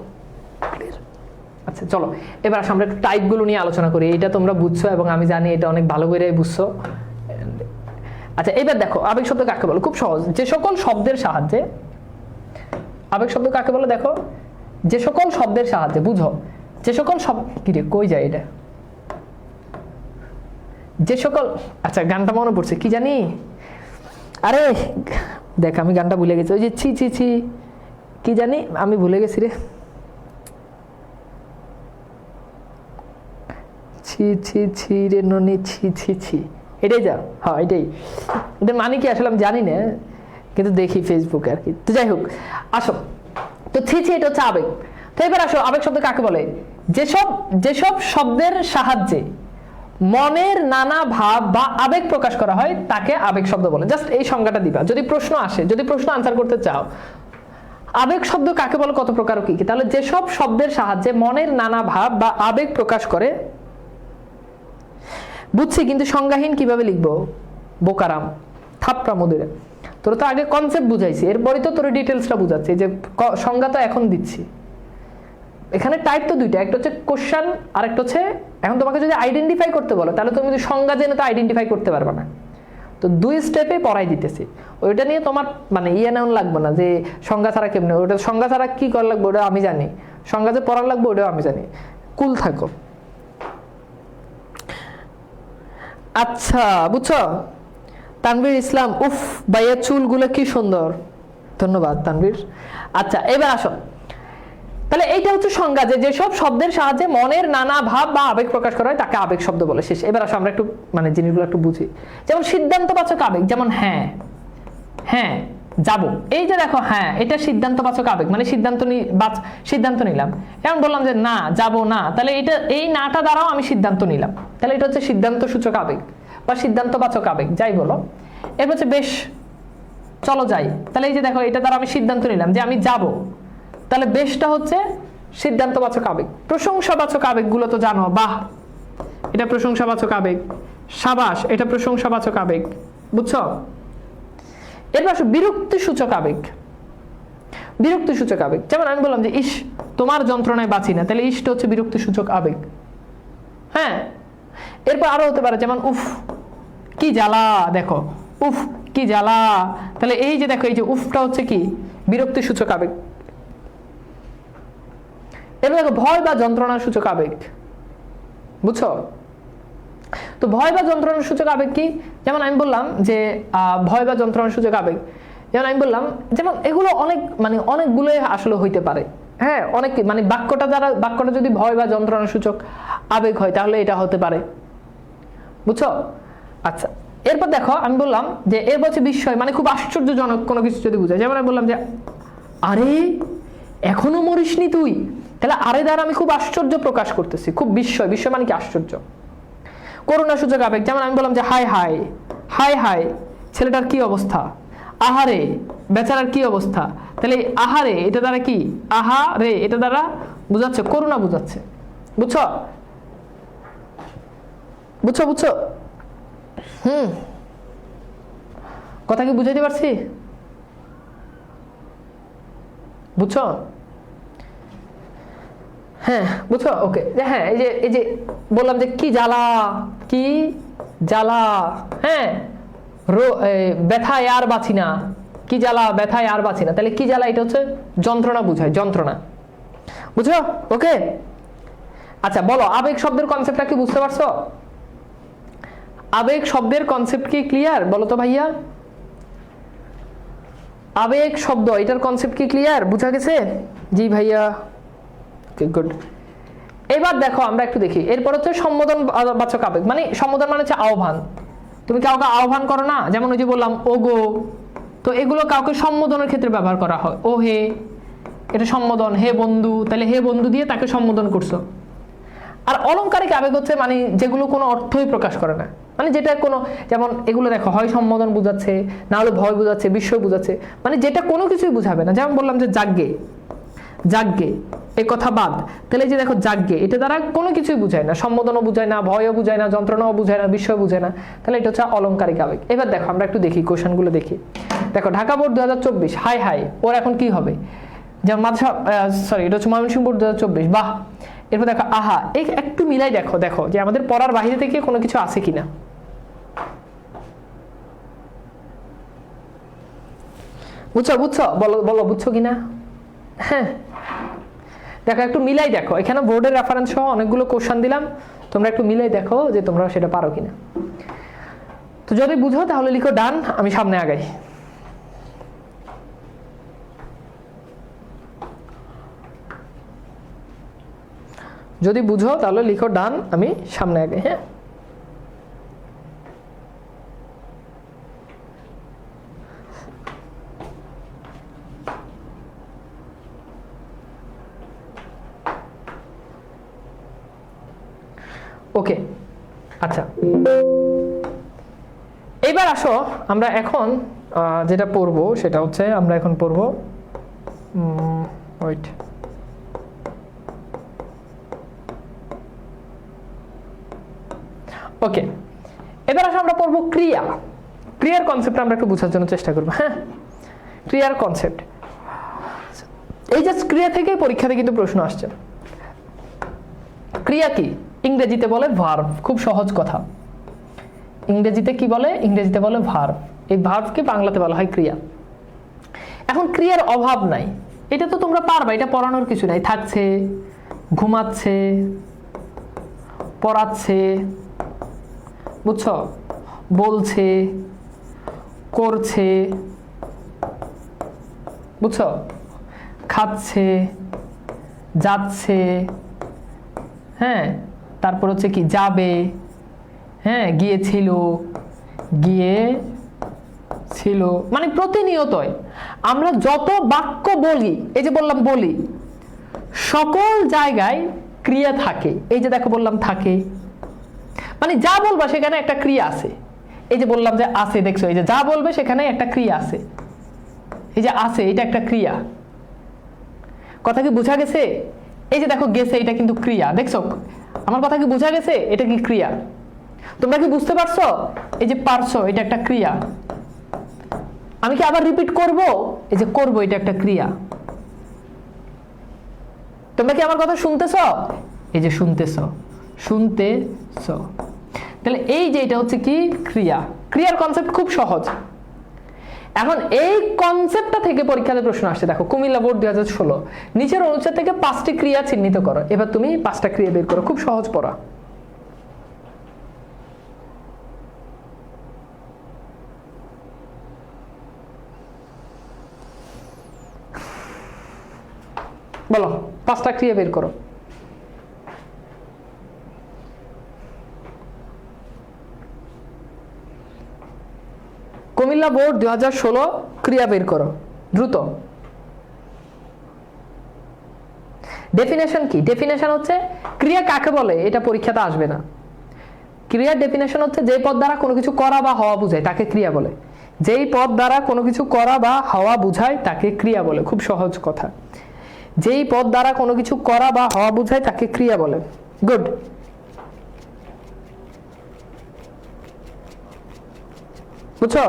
আচ্ছা, চলো এবার আসলে আমরা একটু টাইপগুলো নিয়ে আলোচনা করি। এটা তোমরা বুঝছো এবং আমি জানি এটা অনেক ভালো করে বুঝছো। আচ্ছা, এবার দেখো আবেগ শব্দ কাকে বলে। খুব সহজ। যে সকল শব্দের সাহায্যে, আবেগ শব্দ কাকে বলে দেখো, যে সকল শব্দের সাহায্যে, বুঝো, যে সকল শব্দ, কিরে কই যায় এটা, যে সকল, আচ্ছা গানটা মনে পড়ছে, কি জানি, আরে দেখ আমি গানটা ভুলে গেছি, ওই যে ছি ছি ছি, কি জানি আমি ভুলে গেছি রে, ছি ছি ছি রে ননি, ছি ছি ছি, এটাই যা, হ্যাঁ এটাই। এটা মানে কি আসলে আমি জানি না, কিন্তু দেখি ফেসবুকে আর কি। তো যাই হোক, আসো, তো ছি ছি এটা হচ্ছে আবেগ। তো এবার আসো, আবেগ শব্দ কাকে বলে? যেসব শব্দের সাহায্যে মনের নানা ভাব বা আবেগ প্রকাশ করা হয় তাকে আবেগ শব্দ বলে। জাস্ট এই সংজ্ঞাটা দিবা যদি প্রশ্ন আসে, যদি প্রশ্ন আনসার করতে চাও। আবেগ শব্দ কাকে বলে, কত প্রকার, কি কি? তাহলে যেসব শব্দের সাহায্যে মনের নানা ভাব বা আবেগ প্রকাশ করে। বুঝছি, কিন্তু সংজ্ঞাহীন কিভাবে লিখবো? বোকারাম, থাপড়া মুদিরে। তোর তো আগে কনসেপ্ট বুঝাইছি, এরপরে তো তোর ডিটেলসটা বুঝাচ্ছি, যে সংজ্ঞা তো এখন দিচ্ছি। এখানে টাইপ তো দুইটা, একটা হচ্ছে কোশ্চেন আর একটা হচ্ছে, এখন তোমাকে যদি আইডেন্টিফাই করতে বলো তাহলে তুমি যদি সংজ্ঞা জেনে তো আইডেন্টিফাই করতে পারবে না। তো দুই স্টেপে পড়াই দিতেছি, ওইটা নিয়ে তোমার মানে নেওয়া লাগবে না যে সংজ্ঞা ছাড়া কেমনে, ওটা সংজ্ঞা ছাড়া কি করা লাগবে ওটা আমি জানি, সংজ্ঞা যে পড়ার লাগবে ওটাও আমি জানি। কুল থাকো। আচ্ছা বুঝছো? তানভীর ইসলাম, উফ ভাইয়া চুলগুলো কি সুন্দর, ধন্যবাদ তানভীর। আচ্ছা এবার আসো, তাহলে এইটা হচ্ছে সংজ্ঞা, যে যেসব শব্দের সাহায্যে মনের নানা ভাব বা আবেগ প্রকাশ করা হয় তাকে আবেগ শব্দ বলে। শেষ। এবার আসো আমরা একটু মানে জিনিসগুলো একটু বুঝি। যেমন সিদ্ধান্তবাচক আবেগ, যেমন হ্যাঁ, হ্যাঁ যাব, এই যে দেখো হ্যাঁ, এটা সিদ্ধান্তবাচক আবেগ, মানে সিদ্ধান্ত নিলাম। যেমন বললাম যে না যাব না, তাহলে এটা এই নাটা দ্বারাও আমি সিদ্ধান্ত নিলাম, তাহলে এটা হচ্ছে সিদ্ধান্ত সূচক আবেগ বা সিদ্ধান্তবাচক আবেগ, যাই বলো। এরপর হচ্ছে বেশ, চলো যাই, তাহলে এই যে দেখো এটা দ্বারা আমি সিদ্ধান্ত নিলাম যে আমি যাব, তাহলে বেশটা হচ্ছে সিদ্ধান্তবাচক আবেগ। প্রশংসাবাচক আবেগগুলো তো জানো, বাহ এটা প্রশংসাবাচক আবেগ, সাবাস এটা প্রশংসাবাচক আবেগ, বুঝছো? এরপর বিরক্তি সূচক আবেগ। বিরক্তি সূচক আবেগ, যেমন আমি বললাম যে ইস তোমার যন্ত্রণায় বাঁচি না, তাহলে ইসটা হচ্ছে বিরক্তি সূচক আবেগ। হ্যাঁ, এরপর আরো হতে পারে, যেমন উফ কি জ্বালা, দেখো উফ কি জ্বালা, তাহলে এই যে দেখো এই যে উফটা হচ্ছে কি বিরক্তি সূচক আবেগ। এবার দেখো ভয় বা যন্ত্রণা সূচক আবেগ, বুঝছো? তো ভয় বা যন্ত্রণার সূচক আবেগ কি? যেমন আমি বললাম যে ভয় বা যন্ত্রণার সূচক আবেগ, যেমন আমি বললাম, যেমন এগুলো অনেক মানে অনেকগুলোই আসলে হইতে পারে। হ্যাঁ, অনেক মানে বাক্যটা যদি ভয় বা যন্ত্রণার সূচক আবেগ হয় তাহলে এটা হতে পারে, বুঝছো? আচ্ছা এরপর দেখো আমি বললাম যে এর হচ্ছে বিস্ময়, মানে খুব আশ্চর্যজনক কোনো কিছু যদি বুঝায়। যেমন আমি বললাম যে আরে এখনো মরিসনি তুই, তাহলে আরে দ্বারা আমি খুব আশ্চর্য প্রকাশ করতেছি, খুব বিস্ময়, বিস্ময় মানে কি আশ্চর্য। করুণা সূচক আবেগ, যেমন আমি বললাম যে হায় হায়, হায় হায় ছেলেটার কি অবস্থা, আহারে বেচারার কি অবস্থা, তাহলে আহারে এটা দ্বারা কি, আহারে এটা দ্বারা বুঝাচ্ছে করুণা বুঝাচ্ছে, বুঝছো? বুঝছো বুঝছো? কথা কি বুঝাইতে পারছি? বুঝছো? হ্যাঁ বুঝছো? ওকে, হ্যাঁ এই যে বললাম যে কি জ্বালা, কি জ্বালা, হ্যাঁ ব্যথায় আর বাঁচি না, কি জ্বালা ব্যথায় আর বাঁচি না, তাহলে কি জ্বালা এটা হচ্ছে যন্ত্রণা বুঝায়, যন্ত্রণা। বুঝছো? ওকে, আচ্ছা বলো আবেগ শব্দের কনসেপ্টটা কি বুঝতে পারছো? আবেগ শব্দের কনসেপ্ট কি ক্লিয়ার বলো তো ভাইয়া? আবেগ শব্দ এটার কনসেপ্ট কি ক্লিয়ার, বুঝা গেছে? জি ভাইয়া, ওকে গুড। এবার দেখো আমরা একটু দেখি, এরপর হচ্ছে সম্বোধন বাচক আবেগ, মানে সম্বোধন মানে হচ্ছে আহ্বান। তুমি কাউকে আহ্বান করো না, যেমন ওই যে বললাম ওগো, তো এগুলো কাউকে সম্বোধনের ক্ষেত্রে ব্যবহার করা হয়। ও হে, এটা সম্বোধন, হে বন্ধু, তাহলে হে বন্ধু দিয়ে তাকে সম্বোধন করছো। আর অলংকারিক আবেগ হচ্ছে মানে যেগুলো কোনো অর্থই প্রকাশ করে না, মানে যেটা কোনো, যেমন এগুলো দেখো হয় সম্বোধন বুঝাচ্ছে, না হলে ভয় বুঝাচ্ছে, বিস্ময় বুঝাচ্ছে, মানে যেটা কোনো কিছুই বুঝাবে না। যেমন বললাম যে যাগ্গে, যাগ্গে এ কথা বাদ, তাহলে যে দেখো যাগ্গে এটা দ্বারা কোনো কিছুই বুঝায় না, সম্বোধনও বুঝায় না, ভয়ও বুঝায় না, যন্ত্রণাও বুঝায় না, বিস্ময় বুঝায় না, তাহলে এটা হচ্ছে অলংকারিক আবেগ। এবার দেখো আমরা একটু দেখি কোশ্চেনগুলো দেখি। দেখো ঢাকা বোর্ড 2024, হাই হাই ওর এখন কি হবে, যেমন মাদ্রাসা, সরি এটা হচ্ছে ময়মনসিংহ বোর্ড 2024, বাহ। এরপর দেখো আহা, এই একটু মিলাই দেখো, দেখো যে আমাদের পড়ার বাইরে থেকে কোনো কিছু আছে কিনা। বুঝছো? বুঝছো? বলো বলো বুঝছো কিনা? হ্যাঁ দেখো একটু মিলাই দেখো, এখানে বোর্ডের রেফারেন্স সহ অনেকগুলো কোশ্চেন দিলাম, তোমরা একটু মিলাই দেখো যে তোমরা সেটা পারো কিনা। তো যদি বুঝো তাহলে লিখো ডান, আমি সামনে আগাই। যদি বুঝো তাহলে লিখো ডান, আমি সামনে আগাই। হ্যাঁ ওকে, আচ্ছা এইবার আসো আমরা এখন যেটা পড়বো সেটা হচ্ছে, আমরা এখন পড়বো ওয়েট, ওকে এবার আসো আমরা পড়বো ক্রিয়া। ক্রিয়ার কনসেপ্ট আমরা একটু বোঝার জন্য চেষ্টা করবো। হ্যাঁ ক্রিয়ার কনসেপ্ট, এই যে ক্রিয়া থেকে পরীক্ষাতে কিন্তু প্রশ্ন আসছে। ক্রিয়া কি? ইংরেজিতে বলে ভার্ব, খুব সহজ কথা। ইংরেজিতে কি বলে? ইংরেজিতে বলে ভার্ব। এই ভার্বকে বাংলাতে বলা হয় ক্রিয়া। এখন ক্রিয়ার অভাব নাই, এটা তো তোমরা পারবা, এটা পড়ানোর কিছু নাই। থাকছে, ঘুমাচ্ছে, পড়াচ্ছে, বুঝছো, বলছে, করছে, বুঝছো, খাচ্ছে, যাচ্ছে, হ্যাঁ তারপর হচ্ছে কি যাবে, হ্যাঁ গিয়েছিল, গিয়ে ছিল, মানে প্রতিনিয়তই আমরা যত বাক্য বলি, এই যে বললাম বলি, সকল জায়গায় ক্রিয়া থাকে। এই যে দেখো বললাম থাকে, মানে যা বলবা সেখানে একটা ক্রিয়া আছে। এই যে বললাম যে আছে, দেখছো এই যে যা বলবে সেখানে একটা ক্রিয়া আছে। এই যে আছে এটা একটা ক্রিয়া, কথা কি বোঝা গেছে? এই যে দেখো গেছে, এটা কিন্তু ক্রিয়া, দেখছো আমার কথা কি বোঝা গেছে? এটা কি ক্রিয়া? তোমরা কি বুঝতে পারছো? এই যে পারছো, এটা একটা ক্রিয়া। আমি কি আবার রিপিট করব? এই যে করব, এটা একটা ক্রিয়া। তোমরা কি আমার কথা শুনতেছো? এই যে শুনতেছো, শুনতেছো, তাহলে এই যে এটা হচ্ছে কি ক্রিয়া। ক্রিয়ার কনসেপ্ট খুব সহজ। এখন এই কনসেপ্টটা থেকে পরীক্ষাতে প্রশ্ন আসছে। দেখো কুমিল্লা বোর্ড 2016, নিচের অনুচ্ছেদ থেকে 5টি ক্রিয়া চিহ্নিত করো। এবার তুমি 5টা ক্রিয়া বের করো, খুব সহজ পড়া। বলো 5টা ক্রিয়া বের করো। কুমিল্লা বোর্ড 2016 ক্রিয়া বের করো দ্রুত। ডেফিনেশন কি? ডেফিনেশন হচ্ছে ক্রিয়া কাকে বলে, এটা পরীক্ষাতে আসবে না। ক্রিয়ার ডেফিনেশন হচ্ছে যে পদ দ্বারা কোনো কিছু করা বা হওয়া বোঝায় তাকে ক্রিয়া বলে। যেই পদ দ্বারা কোনো কিছু করা বা হওয়া বোঝায় তাকে ক্রিয়া বলে, খুব সহজ কথা। যেই পদ দ্বারা কোনো কিছু করা বা হওয়া বোঝায় তাকে ক্রিয়া বলে। গুড। বুঝছো?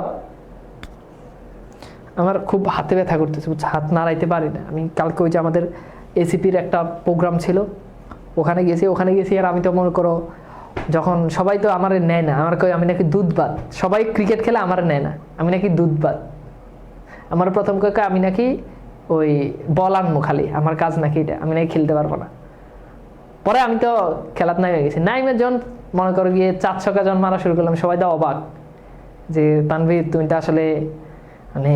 আমার খুব হাতে ব্যথা করতেছে, বুঝছো, হাত নাড়াইতে পারি না আমি। কালকে ওই যে আমাদের এসিপির একটা প্রোগ্রাম ছিল, ওখানে গেছি আর আমি তো মনে করো যখন সবাই তো আমার নেয় না, আমার কই আমি নাকি দুধবাত, সবাই ক্রিকেট খেলে আমার নেয় না, আমি নাকি দুধবাত। আমার প্রথম কয়ে আমি নাকি ওই বল আনবো খালি, আমার কাজ নাকি এটা, আমি নাকি খেলতে পারবো না। পরে আমি তো খেলাত নামে গেছি, নাইমে যখন মনে করো গিয়ে 4 ছক্কা যখন মারা শুরু করলাম, সবাই তো অবাক যে তানভীর তুমি তো আসলে মানে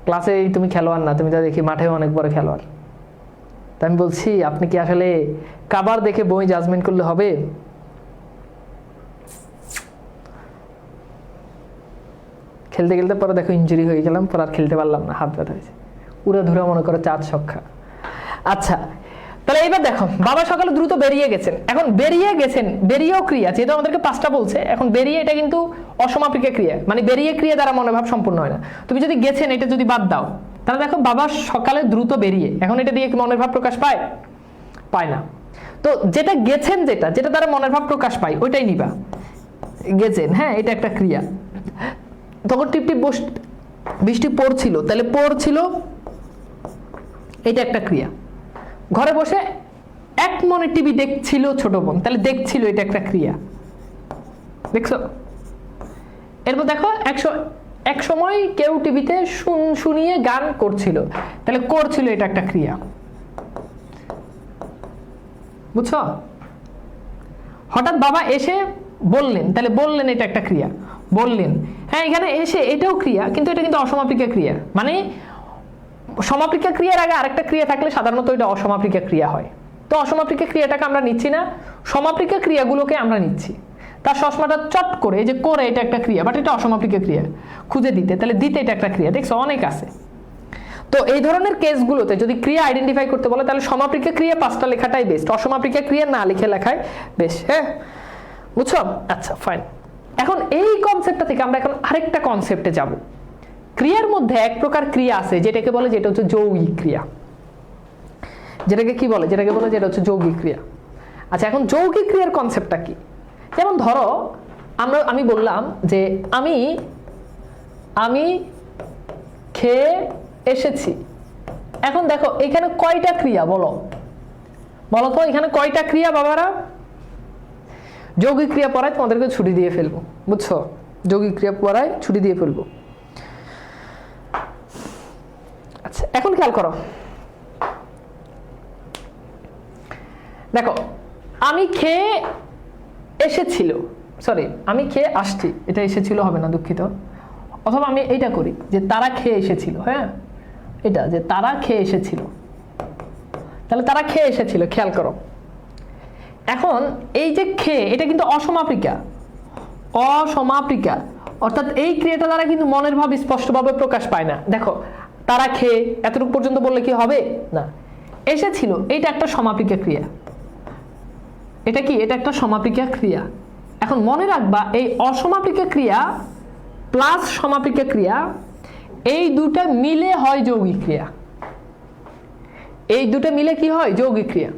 ক্লাসেই তুমি খেলোয়াড় না, তুমি তো দেখি মাঠেও অনেক বড় খেলোয়াড়। তা আমি বলছি আপনি কি আসলে কাবার দেখে বই জাজমেন্ট করলে হবে? খেলতে খেলতে পরে দেখো ইনজুরি হয়ে গেলাম, পরে আর খেলতে পারলাম না, হাত ব্যথা হয়েছে, পুরো ধরে মনে করো 4 ছক্কা। আচ্ছা তাহলে এবার দেখো, বাবা সকালে দ্রুত বেরিয়ে গেছেন। এখন বেরিয়েও ক্রিয়া, যেহেতু আমাদেরকে 5টা বলছে, এখন বেরিয়ে এটা কিন্তু অসমাপিকা ক্রিয়া, মানে বেরিয়ে ক্রিয়া দ্বারা মনোভাব সম্পূর্ণ হয় না। তুমি যদি গেছেন এটা যদি বাদ দাও, তাহলে দেখো বাবা সকালে দ্রুত বেরিয়ে, এখন এটা দিয়ে কি মনের ভাব প্রকাশ পায়? পায় না। তো যেটা গেছেন, যেটা দ্বারা মনের ভাব প্রকাশ পায় ওইটাই নিবা। গেছেন, হ্যাঁ এটা একটা ক্রিয়া। তখন টিপটিপ বৃষ্টি পড়ছিল, তাহলে পড়ছিল এটা একটা ক্রিয়া। ঘরে বসে এক মনে টিভি দেখছিল ছোট বোন, তাহলে দেখছিল এটা একটা ক্রিয়া, দেখছো? এরপর দেখো এক সময় কেউ টিভিতে শুনিয়ে গান করছিল, তাহলে করছিল এটা একটা ক্রিয়া, বুঝছো? হঠাৎ বাবা এসে বললেন, তাহলে বললেন এটা একটা ক্রিয়া, বললেন। হ্যাঁ এখানে এসে এটাও ক্রিয়া, কিন্তু এটা কিন্তু অসমাপিকা ক্রিয়া, মানে সমাপিকা ক্রিয়ার আগে আরেকটা ক্রিয়া থাকলে সাধারণত এটা অসমাপিকা ক্রিয়া হয়। তো অসমাপিকা ক্রিয়াটাকে আমরা নিচ্ছি না, সমাপিকা ক্রিয়াগুলোকে আমরা নিচ্ছি। তার চশমাটা চট করে যে করে এটা একটা ক্রিয়া, বাট এটা অসমাপিকা ক্রিয়া, খুঁজে দিতে, তাহলে দিতে এটা একটা ক্রিয়া, দেখছো অনেক আছে। তো এই ধরনের কেসগুলোতে যদি ক্রিয়া আইডেন্টিফাই করতে বলে, তাহলে সমাপিকা ক্রিয়া 5টা লেখাটাই বেস্ট, অসমাপিকা ক্রিয়া না লিখে লেখাই বেস্ট। হ্যাঁ বুঝছো? আচ্ছা ফাইন। এখন এই কনসেপ্টটা থেকে আমরা এখন আরেকটা কনসেপ্টে যাব। ক্রিয়ার মধ্যে এক প্রকার ক্রিয়া আছে যেটাকে বলে, যেটা হচ্ছে যৌগিক ক্রিয়া। যেটাকে কি বলে? যেটাকে বলে যেটা হচ্ছে যৌগিক ক্রিয়া। আচ্ছা এখন যৌগিক ক্রিয়ার কনসেপ্টটা কি? যেমন ধরো আমি বললাম যে আমি খেয়ে এসেছি। এখন দেখো এখানে কয়টা ক্রিয়া বলো তো, এখানে কয়টা ক্রিয়া বাবারা? যৌগিক ক্রিয়া পড়ায় তোমাদেরকে ছুটি দিয়ে ফেলবো, বুঝছো? যৌগিক ক্রিয়া পড়ায় ছুটি দিয়ে ফেলবো। আচ্ছা এখন খেয়াল করো, দেখো আমি খেয়ে এসেছিল, সরি আমি খেয়ে আসছি, এটা এসেছিল হবে না, দুঃখিত। অথবা আমি এইটা করি যে তারা খেয়ে এসেছিল, হ্যাঁ এটা যে তারা খেয়ে এসেছিল, তাহলে তারা খেয়ে এসেছিল, খেয়াল করো। এখন এই যে খেয়ে, এটা কিন্তু অসমাপিকা, অর্থাৎ এই ক্রিয়াটা দ্বারা কিন্তু মনের ভাব স্পষ্টভাবে প্রকাশ পায় না। দেখো তারা খেয়ে এতটুকু পর্যন্ত বললে কি হবে না, এসেছিল এটা একটা সমাপিকা ক্রিয়া, এটা কি? এটা একটা সমাপিকা ক্রিয়া। এখন মনে রাখবা এই অসমাপিকা ক্রিয়া প্লাস সমাপিকা ক্রিয়া, এই দুটা মিলে হয় যৌগিক ক্রিয়া। এই দুটো মিলে কি হয়? যৌগিক ক্রিয়া।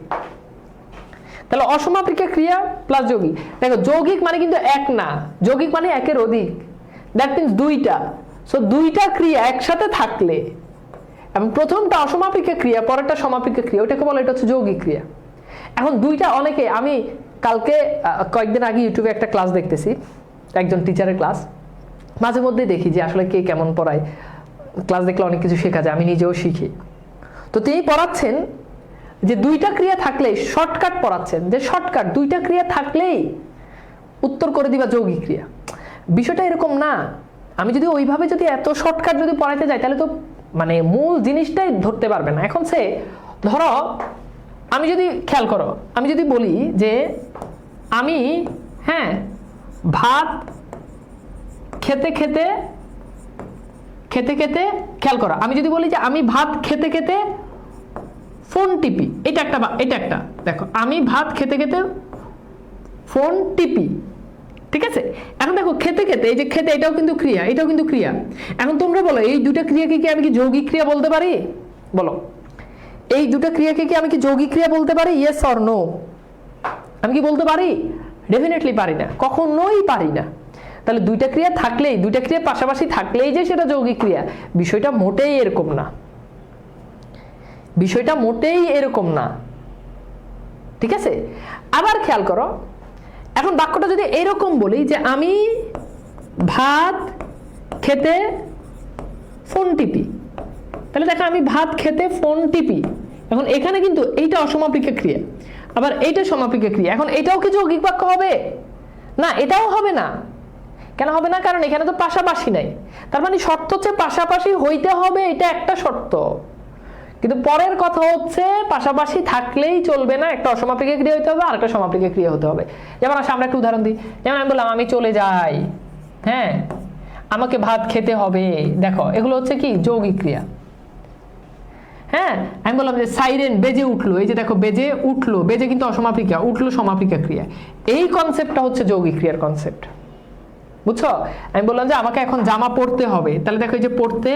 তাহলে অসমাপিকা ক্রিয়া প্লাস যৌগিক। দেখো যৌগিক মানে কিন্তু এক না, যৌগিক মানে একের অধিক, দ্যাট মিনস দুইটা। সো দুইটা ক্রিয়া একসাথে থাকলে, এবং প্রথমটা অসমাপিকা ক্রিয়া, পরেরটা সমাপিকা ক্রিয়া, ওটাকে বলে এটা হচ্ছে যৌগিক ক্রিয়া। এখন দুইটা অনেকে, আমি কালকে কয়েকদিন আগে ইউটিউবে একটা ক্লাস দেখতেছি, একজন টিচারের ক্লাস, মাঝে মধ্যে দেখি যে আসলে কে কেমন পড়ায়, ক্লাস দেখলে অনেক কিছু শেখা যায়, আমি নিজেও শিখি। তো তিনি পড়াচ্ছেন যে দুইটা ক্রিয়া থাকলেই শর্টকাট পড়াচ্ছেন, যে শর্টকাট দুইটা ক্রিয়া থাকলেই উত্তর করে দিবা যৌগিক ক্রিয়া। বিষয়টা এরকম না। আমি যদি ওইভাবে যদি এত শর্টকাট যদি পড়াইতে যাই, তাহলে তো মানে মূল জিনিসটাই ধরতে পারবে না। এখন সে ধরো আমি যদি খেয়াল করো, আমি যদি বলি যে আমি ভাত খেতে খেতে খেয়াল করো, আমি যদি বলি যে আমি ভাত খেতে খেতে ফোন টিপি, এটা একটা দেখো আমি ভাত খেতে খেতে ফোন টিপি, ঠিক আছে? এখন দেখো খেতে খেতে, এই যে খেতে এটাও কিন্তু ক্রিয়া, এখন তোমরা বলো এই দুটো ক্রিয়াকে কি আমি কি যৌগিক ক্রিয়া বলতে পারি? বলো এই দুটো ক্রিয়াকে কি আমি কি যৌগিক ক্রিয়া বলতে পারি? Yes or no? আমি কি বলতে পারি? ডেফিনেটলি পারি না, কখনোই পারি না। তাহলে দুইটা ক্রিয়া থাকলেই, দুইটা ক্রিয়া পাশাপাশি থাকলেই যে সেটা যৌগিক ক্রিয়া, বিষয়টা মোটেই এরকম না, বিষয়টা মোটেই এরকম না। ঠিক আছে, আবার খেয়াল করো, এখন বাক্যটা যদি এরকম বলি যে আমি ভাত খেতে ফোন টিপি, তাহলে দেখো আমি ভাত খেতে ফোন টিপি, এখন এখানে কিন্তু এইটা অসমাপিক ক্রিয়া, আবার এইটা সমাপিক ক্রিয়া। এখন এটাও কি যৌগিক বাক্য হবে? না, এটাও হবে না। কেন হবে না? কারণ এখানে তো পাশাপাশি নাই। তার মানে শর্ত হচ্ছে পাশাপাশি হইতে হবে, এটা একটা শর্ত। কিন্তু পরের কথা হচ্ছে পাশাপাশি থাকলেই চলবে না, একটা অসমাপিক ক্রিয়া হতে হবে আর একটা সমাপিক ক্রিয়া হতে হবে। যেমন আমরা একটা উদাহরণ দিই, যেমন আমি বললাম আমি চলে যাই, হ্যাঁ, আমাকে ভাত খেতে হবে, দেখো এগুলো হচ্ছে কি যৌগিক ক্রিয়া। হ্যাঁ, আমি বললাম যে সাইরেন বেজে উঠলো, এই যে দেখো বেজে উঠলো, বেজে কিন্তু অসমাপিকা, উঠলো সমাপিকা ক্রিয়া। এই কনসেপ্টটা হচ্ছে যৌগিক ক্রিয়ার কনসেপ্ট, বুঝছো? আমি বললাম যে আমাকে এখন জামা পরতে হবে, তাহলে দেখো এই যে পরতে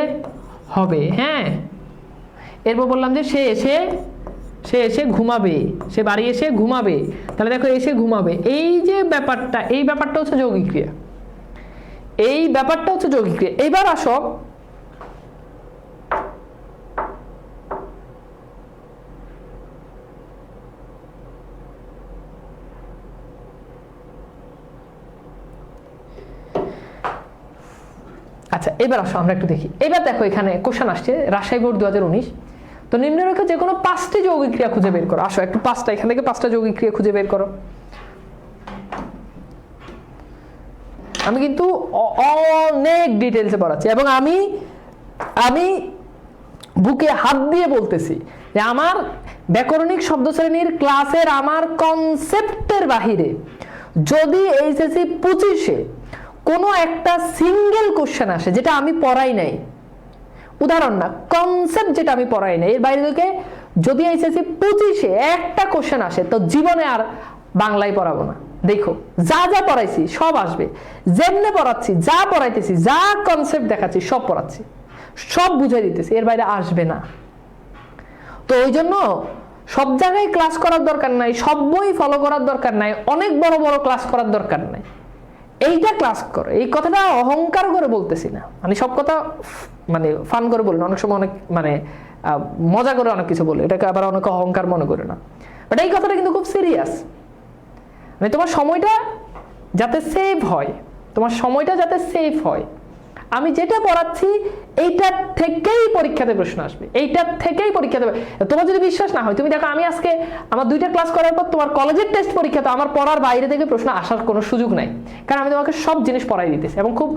হবে, হ্যাঁ, এরপর বললাম যে সে এসে ঘুমাবে, সে বাড়ি এসে ঘুমাবে, তাহলে দেখো এসে ঘুমাবে। এই যে ব্যাপারটা, এই ব্যাপারটা হচ্ছে যৌগিক ক্রিয়া, এই ব্যাপারটা হচ্ছে যৌগিক ক্রিয়া। এইবার আসো আচ্ছা, এবার আসো আমরা একটু দেখি। এবার দেখো এখানে কোশ্চেন আসছে রাজশাহী বোর্ড 2019, তো নিম্নরেখা যে কোনো 5টি যৌগিক ক্রিয়া খুঁজে বের করো। আসো একটু 5টা, এখান থেকে 5টা যৌগিক ক্রিয়া খুঁজে বের করো। আমি কিন্তু অনেক ডিটেলসে পড়াচ্ছি এবং আমি বুকে হাত দিয়ে বলতেছি যে আমার ব্যাকরণিক শব্দ শ্রেণীর ক্লাসের আমার কনসেপ্টের বাহিরে যদি এইচএসসি 25-এ কোনো একটা সিঙ্গেল কোশ্চেন আসে যেটা আমি পড়াই নাই, উদাহরণ না, কনসেপ্ট যেটা আমি পড়াই নাই, এর বাইরে থেকে যদি এইচএসসি 25-এ একটা কোশ্চেন আসে তো জীবনে আর বাংলায় পড়াবো না। দেখো যা যা পড়াইছি সব আসবে, যেমনে পড়াচ্ছি, যা পড়াইতেছি, যা কনসেপ্ট দেখাচ্ছি সব পড়াচ্ছি, সব বুঝাই দিতেছি, এর বাইরে আসবে না। তো ওই জন্য সব জায়গায় ক্লাস করার দরকার নাই, সব বই ফলো করার দরকার নাই, অনেক বড় বড় ক্লাস করার দরকার নাই, এইটা ক্লাস করো। এই কথাটা অহংকার করে বলতেছি না, মানে সব কথা মানে ফান করে বলি না, অনেক সময় অনেক মানে মজা করে অনেক কিছু বলে, এটাকে আবার অনেক অহংকার মনে করে না, বাট এই কথাটা কিন্তু খুব সিরিয়াস। মানে তোমার সময়টা যাতে সেভ হয়, তোমার সময়টা যাতে সেভ হয়, আমি যেটা পড়াচ্ছি এইটার থেকেই পরীক্ষাতে প্রশ্ন আসবে, এইটার থেকেই পরীক্ষাতে। তোমার যদি বিশ্বাস না হয় তুমি দেখো, আমি আজকে আমার 2টা ক্লাস করার পর তোমার কলেজের টেস্ট পরীক্ষাতে আমার পড়ার বাইরে থেকে প্রশ্ন আসার কোনো সুযোগ নাই, কারণ আমি তোমাকে সব জিনিস পড়াই দিতেছি এবং খুব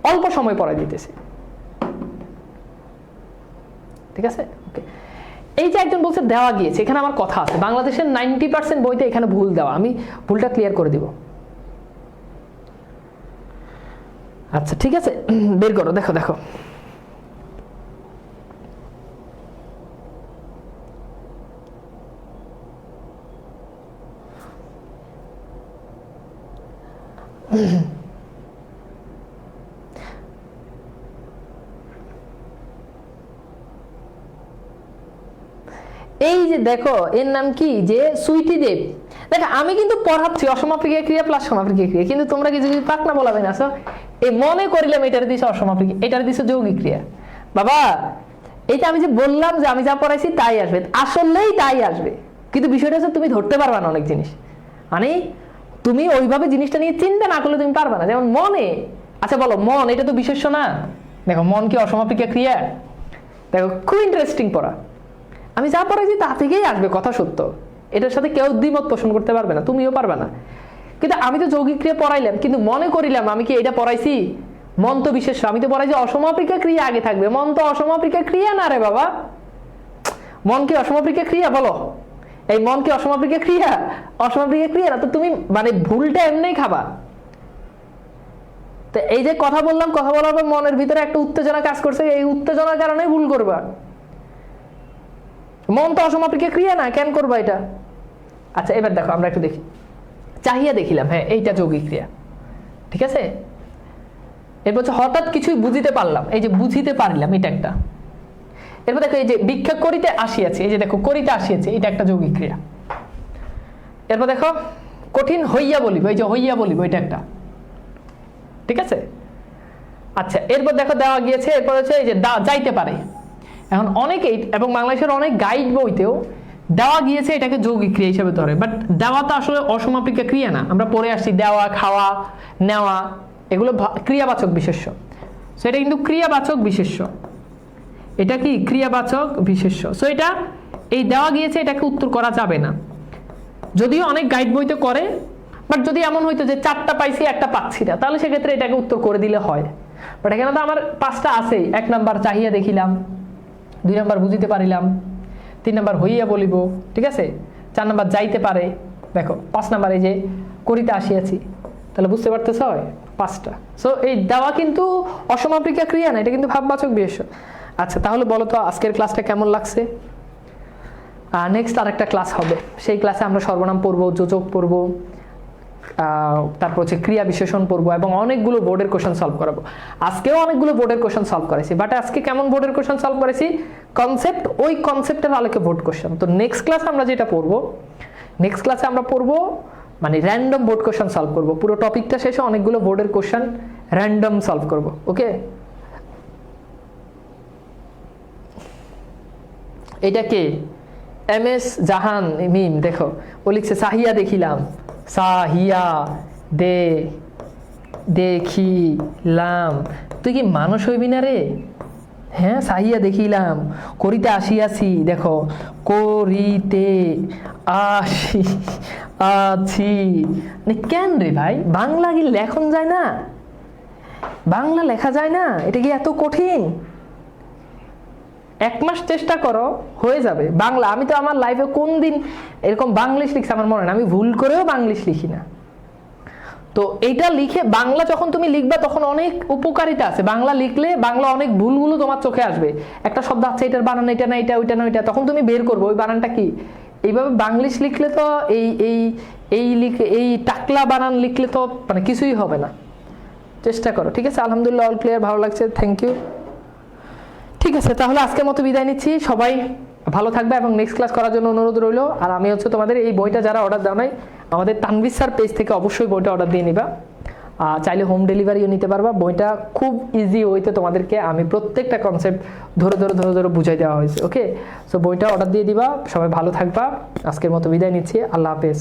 অল্প সময় পড়াই দিতেছি, ঠিক আছে? ওকে, এই যে একজন বলছে দেওয়া গিয়েছে, এখানে আমার কথা আছে, বাংলাদেশের 90% বইতে এখানে ভুল দেওয়া, আমি ভুলটা ক্লিয়ার করে দিব। আচ্ছা ঠিক আছে, বের করো, দেখো দেখো এই যে দেখো এর নাম কি, যে সুইটি দেব। দেখো আমি কিন্তু পড়াচ্ছি অসমাপিক ক্রিয়া প্লাস সমাপিক ক্রিয়া, কিন্তু তোমরা কিছু কিছু পাকনা বলাবে না। এই মনে করিলাম এটার দিছে অসমাপিক, এটার দিছে যৌগিক ক্রিয়া। বাবা এইটা আমি যে বললাম যে আমি যা পড়াইছি তাই আসবে, আসলেই তাই আসবে, কিন্তু বিষয়টা হচ্ছে তুমি ধরতে পারবা না অনেক জিনিস, মানে তুমি ওইভাবে জিনিসটা নিয়ে চিন্তা না করলে তুমি পারবা না। যেমন মনে, আচ্ছা বলো মন, এটা তো বিশেষ্য না, দেখো মন কি অসমাপিক ক্রিয়া? দেখো খুব ইন্টারেস্টিং পড়া, আমি যা পড়াইছি তা থেকেই আসবে, কথা সত্য, এটার সাথে কেউ দ্বিমত পোষণ করতে পারবে না, তুমিও পারবে না। কিন্তু আমি তো যৌগিক ক্রিয়া পড়াইলাম, কিন্তু মনে করিলাম আমি কি এটা পড়াইছি? মন তো বিশেষ, আমি তো পড়াইছি অসমাপিক ক্রিয়া আগে থাকবে, মন তো অসমাপিক ক্রিয়া না রে বাবা। মন কি অসমাপিক ক্রিয়া? বলো, এই মন কি অসমাপিক ক্রিয়া? অসমাপিক ক্রিয়া না তো, তুমি মানে ভুলটা এমনি খাবা। তো এই যে কথা বললাম, কথা বলার পর মনের ভিতরে একটা উত্তেজনা কাজ করছে, এই উত্তেজনার কারণে ভুল করবা। মন তো অসমাপিক ক্রিয়া না, কেন করবা এটা? আচ্ছা এবার দেখো আমরা একটু দেখি, চাহিয়া দেখিলাম, হ্যাঁ এইটা যৌগিক ক্রিয়া, ঠিক আছে? এরপর হচ্ছে হঠাৎ কিছুই বুঝিতে পারলাম, এই যে বুঝিতে পারলাম, এটা একটা। এরপর দেখো এই যে ভিক্ষা করিতে আসিয়াছে, এই যে দেখো করিতে আসিয়াছে, এটা একটা যৌগিক ক্রিয়া। এরপর দেখো কঠিন হইয়া বলিব, এই যে হইয়া বলিব, এটা একটা, ঠিক আছে? আচ্ছা এরপর দেখো দেওয়া গিয়েছে, এরপর হচ্ছে এই যে যাইতে পারে। এখন অনেকেই এবং বাংলাদেশের অনেক গাইড বইতেও দেওয়া গিয়েছে এটাকে যৌগিক ক্রিয়া হিসেবে ধরে, বাট দেওয়া তো আসলে অসমাপিকা ক্রিয়া না। আমরা পড়ে আসছি দেওয়া, খাওয়া, নেওয়া এগুলো ক্রিয়াবাচক বিশেষ্য। সো এটা কিন্তু ক্রিয়াবাচক বিশেষ্য, এটা কি ক্রিয়াবাচক বিশেষ্য। সো এটা এই দেওয়া গিয়েছে এটাকে উত্তর করা যাবে না, যদিও অনেক গাইড বইতে করে। বাট যদি এমন হইতো যে 4টা পাইছি 1টা পাচ্ছি না, তাহলে সেক্ষেত্রে এটাকে উত্তর করে দিলে হয়। বাট এখানে তো আমার 5টা আছেই। 1 নাম্বার চাহিয়া দেখিলাম, 2 নাম্বার বুঝিতে পারিলাম, 3 নাম্বার হইয়া বলিব, ঠিক আছে, 4 নাম্বার যাইতে পারে, দেখো 5 নাম্বার এই যে করিতে আসিয়াছি, তাহলে বুঝতে পারতেছ 5টা। সো এই দেওয়া কিন্তু অসমাপিকা ক্রিয়া না, এটা কিন্তু ভাববাচক বিশেষ্য। আচ্ছা তাহলে বলো তো আজকের ক্লাসটা কেমন লাগছে? নেক্সট আরেকটা ক্লাস হবে, সেই ক্লাসে আমরা সর্বনাম পড়বো, যোজক পড়বো, তারপর হচ্ছে ক্রিয়া বিশেষণ পড়বো এবং অনেকগুলো বোর্ডের কোশ্চেন সলভ করাবো। আজকেও অনেকগুলো বোর্ডের কোশ্চেন সলভ করেছি, বাট আজকে কেমন বোর্ডের কোশ্চেন সলভ করেছি? কনসেপ্ট, ওই কনসেপ্টের আলোকে বোর্ড কোশ্চেন। তো নেক্সট ক্লাসে আমরা যেটা পড়বো, নেক্সট ক্লাসে আমরা পড়বো মানে র্যান্ডম বোর্ড কোশ্চেন সলভ করবো। পুরো টপিকটা শেষে অনেকগুলো বোর্ডের কোশ্চেন র্যান্ডম সলভ করবো। ওকে, এটা কে? MS জাহান মিম, দেখো ও লিখছে সাহিয়া দেখিলাম, সাহিয়া দেখিলাম। তুই কি মানুষ হইবি না রে? হ্যাঁ, সাহিয়া দেখিলাম, করিতে আসিয়াছি, দেখো করিতে আছি। কেন রে ভাই, বাংলা কি লেখন যায় না? বাংলা লেখা যায় না? এটা কি এত কঠিন? 1 মাস চেষ্টা করো, হয়ে যাবে বাংলা। আমি তো আমার লাইফে কোন দিন এরকম বাংলিশ লিখছি আমার মনে না, আমি ভুল করেও বাংলিশ লিখি না। তো এইটা লিখে বাংলা যখন তুমি লিখবা তখন অনেক উপকারিতা আছে। বাংলা লিখলে বাংলা অনেক ভুলগুলো তোমার চোখে আসবে। একটা শব্দ আছে এটার বানান এটা না, এটা ওইটা না ওইটা, তখন তুমি বের করবে ওই বানানটা কি। এইভাবে বাংলিশ লিখলে তো এই টাকলা বানান লিখলে তো মানে কিছুই হবে না। চেষ্টা করো, ঠিক আছে? আলহামদুলিল্লাহ, অল ক্লিয়ার, ভালো লাগছে, থ্যাংক ইউ। ঠিক আছে, তাহলে আজকের মতো বিদায় নিচ্ছি। সবাই ভালো থাকবে এবং নেক্সট ক্লাস করার জন্য অনুরোধ রইল। আর আমি হচ্ছে তোমাদের এই বইটা যারা অর্ডার দাও নাই, আমাদের তানভীর স্যার পেজ থেকে অবশ্যই বইটা অর্ডার দিয়ে নিবা। চাইলে হোম ডেলিভারিও নিতে পারবা। বইটা খুব ইজি ওয়েতে তোমাদেরকে আমি প্রত্যেকটা কনসেপ্ট ধরে বুঝাই দেওয়া হয়েছে। ওকে, সো বইটা অর্ডার দিয়ে দিবা। সবাই ভালো থাকবা। আজকের মতো বিদায় নিচ্ছি, আল্লাহ হাফেজ।